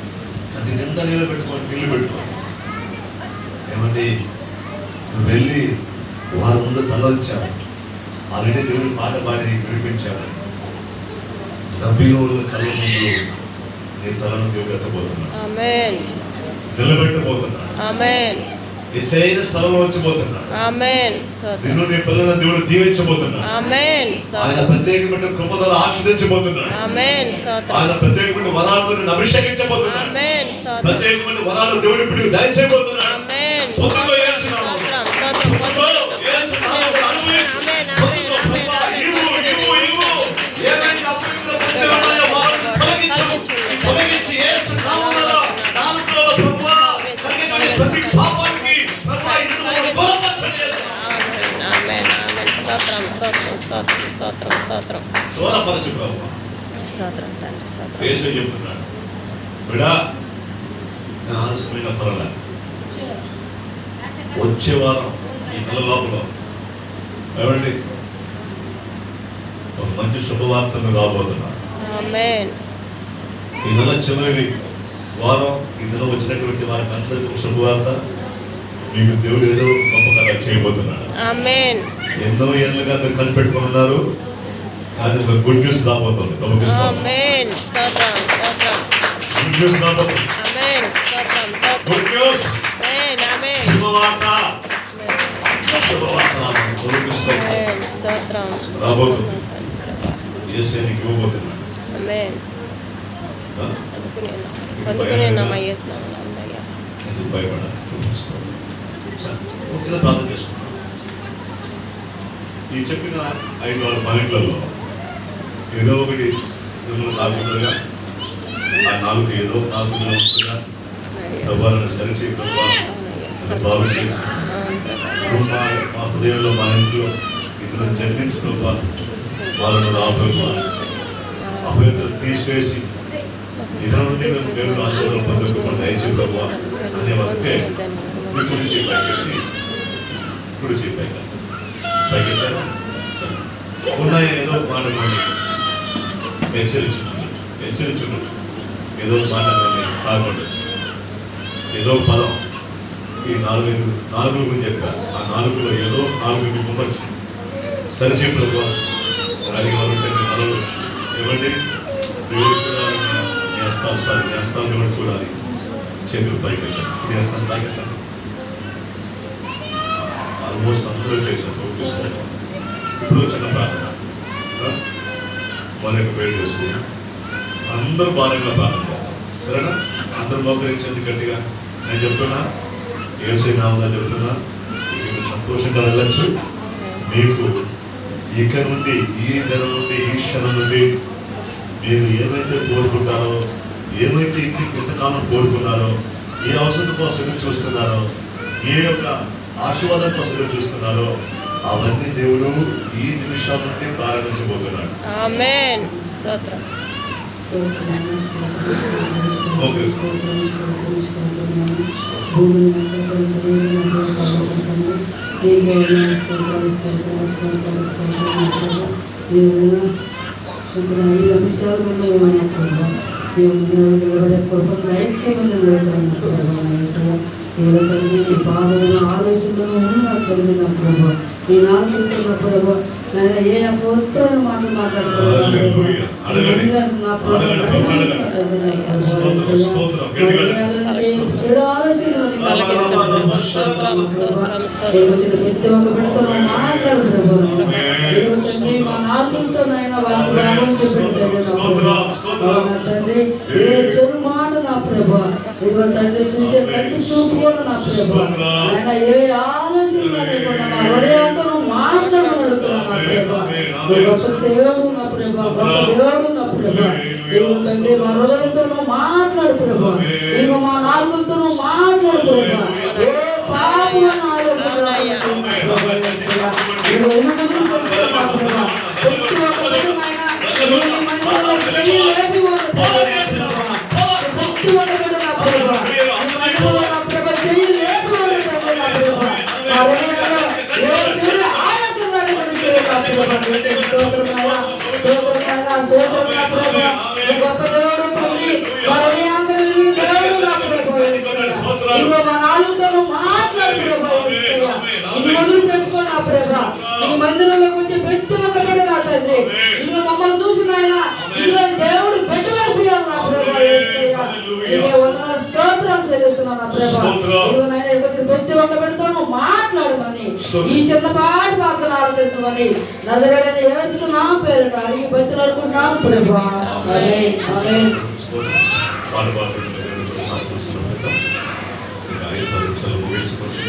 అంటే నిండా నీళ్ళు పెట్టుకోండి, నీళ్లు పెట్టుకోండి. ఏమండి నువ్వు వెళ్ళి వారి ముందు తల వచ్చావు, ఆల్రెడీ దేవుడు పాట పాడి వినిపించాడు. నబీలోల కళ్ళ ముందు నీ తలను దేవుడు ఎత్తబోతున్నాడు, నిలబెట్టబోతున్నాడు, ఎత్తైన స్థలంలో వచ్చిపోతున్నాడు. నిన్ను నీ పిల్లలను దేవుడు దీవించబోతున్నాడు. ఆయన ప్రత్యేకమైన కృప ద్వారా ఆశీర్వదించబోతున్నాడు. ఆయన ప్రత్యేకమైన వరాలతో నిన్ను అభిషేకించబోతున్నాడు. ప్రత్యేకమైన వరాలు దేవుడు ఇప్పుడు దయచేయబోతున్నాడు. ఆలస్యమైన పర్వాలే, వచ్చే వారం ఈ నెల లోపల ఏమండి ఒక మంచి శుభవార్తను రాబోతున్నా. ఈ నెల చివరి వారం ఈ నెల వచ్చినటువంటి వారికి అందరికీ శుభవార్త. మీకు దేవుడు ఏదో గొప్ప కథ చేయబోతున్నాడు. ఎన్నో ఏళ్ళుగా మీరు కనిపెట్టుకుని ఉన్నారు, కానీ ఒక గుడ్ న్యూస్ రాబోతుంది. తమకిస్తాం ఆమేన్. స్తోత్రం స్తోత్రం. గుడ్ న్యూస్ రాబోతుంది. ఆమేన్. స్తోత్రం స్తోత్రం. Good news. ఆమేన్ ఆమేన్. శుభవార్త. శుభవార్త తమకిస్తాం. ఆమేన్. స్తోత్రం రాబోతుంది. యేసే నీకు ఇవ్వబోతున్నాడు. ఆమేన్. ఆ? పొందుకునేనమ్మా యేసు నామములో అయ్యా. ఎందుకు భయపడాలి? తమకిస్తాం. సరే, ఒక చిన్న ప్రార్థన చేసుకుంటాం. ఈ చెప్పిన 5-6 పాయింట్లలో ఏదో ఒకటి మిమ్మల్ని తాకుతుందిగా, ఆ నాలుగు ఏదో తాకుతుందిగా వస్తుందిగా, ప్రభావాలను సరిచేయి ప్రభావ బాగు చేసి మా హృదయంలో మా ఇంట్లో ఇందులో జన్మించిన ప్రభావ వాళ్ళను రాబోయే అపవిత్రత తీసివేసి ఇతర నుండి మేము దేవుడు ఆశీర్వాదం పొందుకోకుండా దయచే ప్రభావ అనే వరకే మీ కుడి చేయి పైకి, కుడి చేయి పైకి పైకెత్తారా? సరే, ఉన్నాయి ఏదో ఒక మాట హెచ్చరించుండొచ్చు, ఏదో ఒక మాట కాకుండొచ్చు, ఏదో ఒక పదం ఈ నాలుగు గురించి చెప్పా, ఆ నాలుగులో ఏదో 4 మీకు ఉండొచ్చు. సరిచేపు అడిగి వాళ్ళంటే మీ నలుగురు ఇవ్వండి. దేవుడు చూడాలి, నేస్తాలు సార్ నేస్తాలు కూడా చూడాలి. చేతులు పైకెత్తాను, నేస్తాను పైకెత్తాను. ఆల్మోస్ట్ అందరూ చేశాను. చూపిస్తాను. ఇప్పుడు చిన్న ప్రార్థన మన యొక్క పేరు చేసుకుని అందరూ బాగా ప్రార్థన చేస్తాం. సరేనా? అందరూ మోకరించండి గట్టిగా. నేను చెప్తున్నా, యేసు నామములో చెప్తున్నా, మీకు సంతోషంగా వెళ్ళచ్చు. మీకు ఇక నుండి ఈ దినం నుండి ఈ క్షణం నుండి మీరు ఏమైతే కోరుకుంటారో, ఏమైతే ఇంతకాలం కోరుకున్నారో, ఏ అవసరం కోసం ఎదురు చూస్తున్నారో, ఏ యొక్క ఆశీర్వాదం కోసం ఎదురు చూస్తున్నారో అవన్నీ దేవుడు ఈ నిమిషాల నుండి ప్రారంభించబోతున్నాడు. ఆమేన్. స్తోత్రం. ఓకే. ఆలోచనలో ఉన్నారు కలిగిన ప్రభావ ఈ నాలుగు ప్రభావ ఏ అపోత్తమైన మాటలు చెడు ఆలోచనలు స్తోత్రం స్తోత్రం ప్రతి ఒక్క బిడ్డతో మాట్లాడు ప్రభావ మా నాలుగులతో నాయన వాళ్ళకి లాభం తండ్రి ఏ చెడు మాట నా ప్రభా ఇదిగో తండ్రి చూసే కంటి చూపు కూడా నా ప్రభా ఆయన ఏ ఆలోచన లేకుండా మా హృదయంతో మాట్లాడమని అడుగుతున్నా నా ప్రభా గొప్ప దేవుడు నా ప్రభా గొప్ప దేవుడు నా ప్రభా ఇదిగో తండ్రి మా హృదయంతో మాట్లాడు ప్రభా ఇదిగో మా నాలుగులతో మాట్లాడు ప్రభా ఏ పాపమైన ఆలోచన ఇదిగో ప్రతి ఒక్క బిడ్డ నాయన ఈ మధ్యలో చెయ్యి లేపి వాళ్ళు ప్రతి ఒక్క బిడ్డ నా ప్రభా ఈ మధ్యలో నా ప్రభా చెయ్యి లేపి వాళ్ళు నా ప్రభా ఆ హృదయంలో ఏ చెడు ఆలోచన లేకుండా చేయ నా ప్రభా స్తోత్రం నా ప్రభా గొప్ప దేవుడు తండ్రి మా హృదయాంతరంలో దేవుడు నా ప్రభా ఇదిగో మా నాలుగుతో మాట్లాడు ప్రభా ఇది మొదలు తెలుసుకో నా ప్రభా ఈ మందిరంలోకి వచ్చే ప్రతి ఒక్క బిడ్డ నా తండ్రి ఇదిగో మమ్మల్ని చూసిన ఆయన ఇదిగో దేవుడు బిడ్డలను ప్రియాలి నా ప్రభా ఇదిగో వందనాల స్తోత్రం చెల్లిస్తున్నా నా ప్రభా ఇదిగో నాయన ఇక్కడ ప్రతి ఒక్క బిడ్డతో నువ్వు మాట్లాడమని ఈ చిన్నపాటి ప్రార్థన ఆలోచించమని నజరేయుడైన యేసు నామమున పేరిట అడిగి బతిలాడుకుంటున్నాను ప్రభా ఆమేన్ ఆమేన్. ముగించుకోవచ్చు.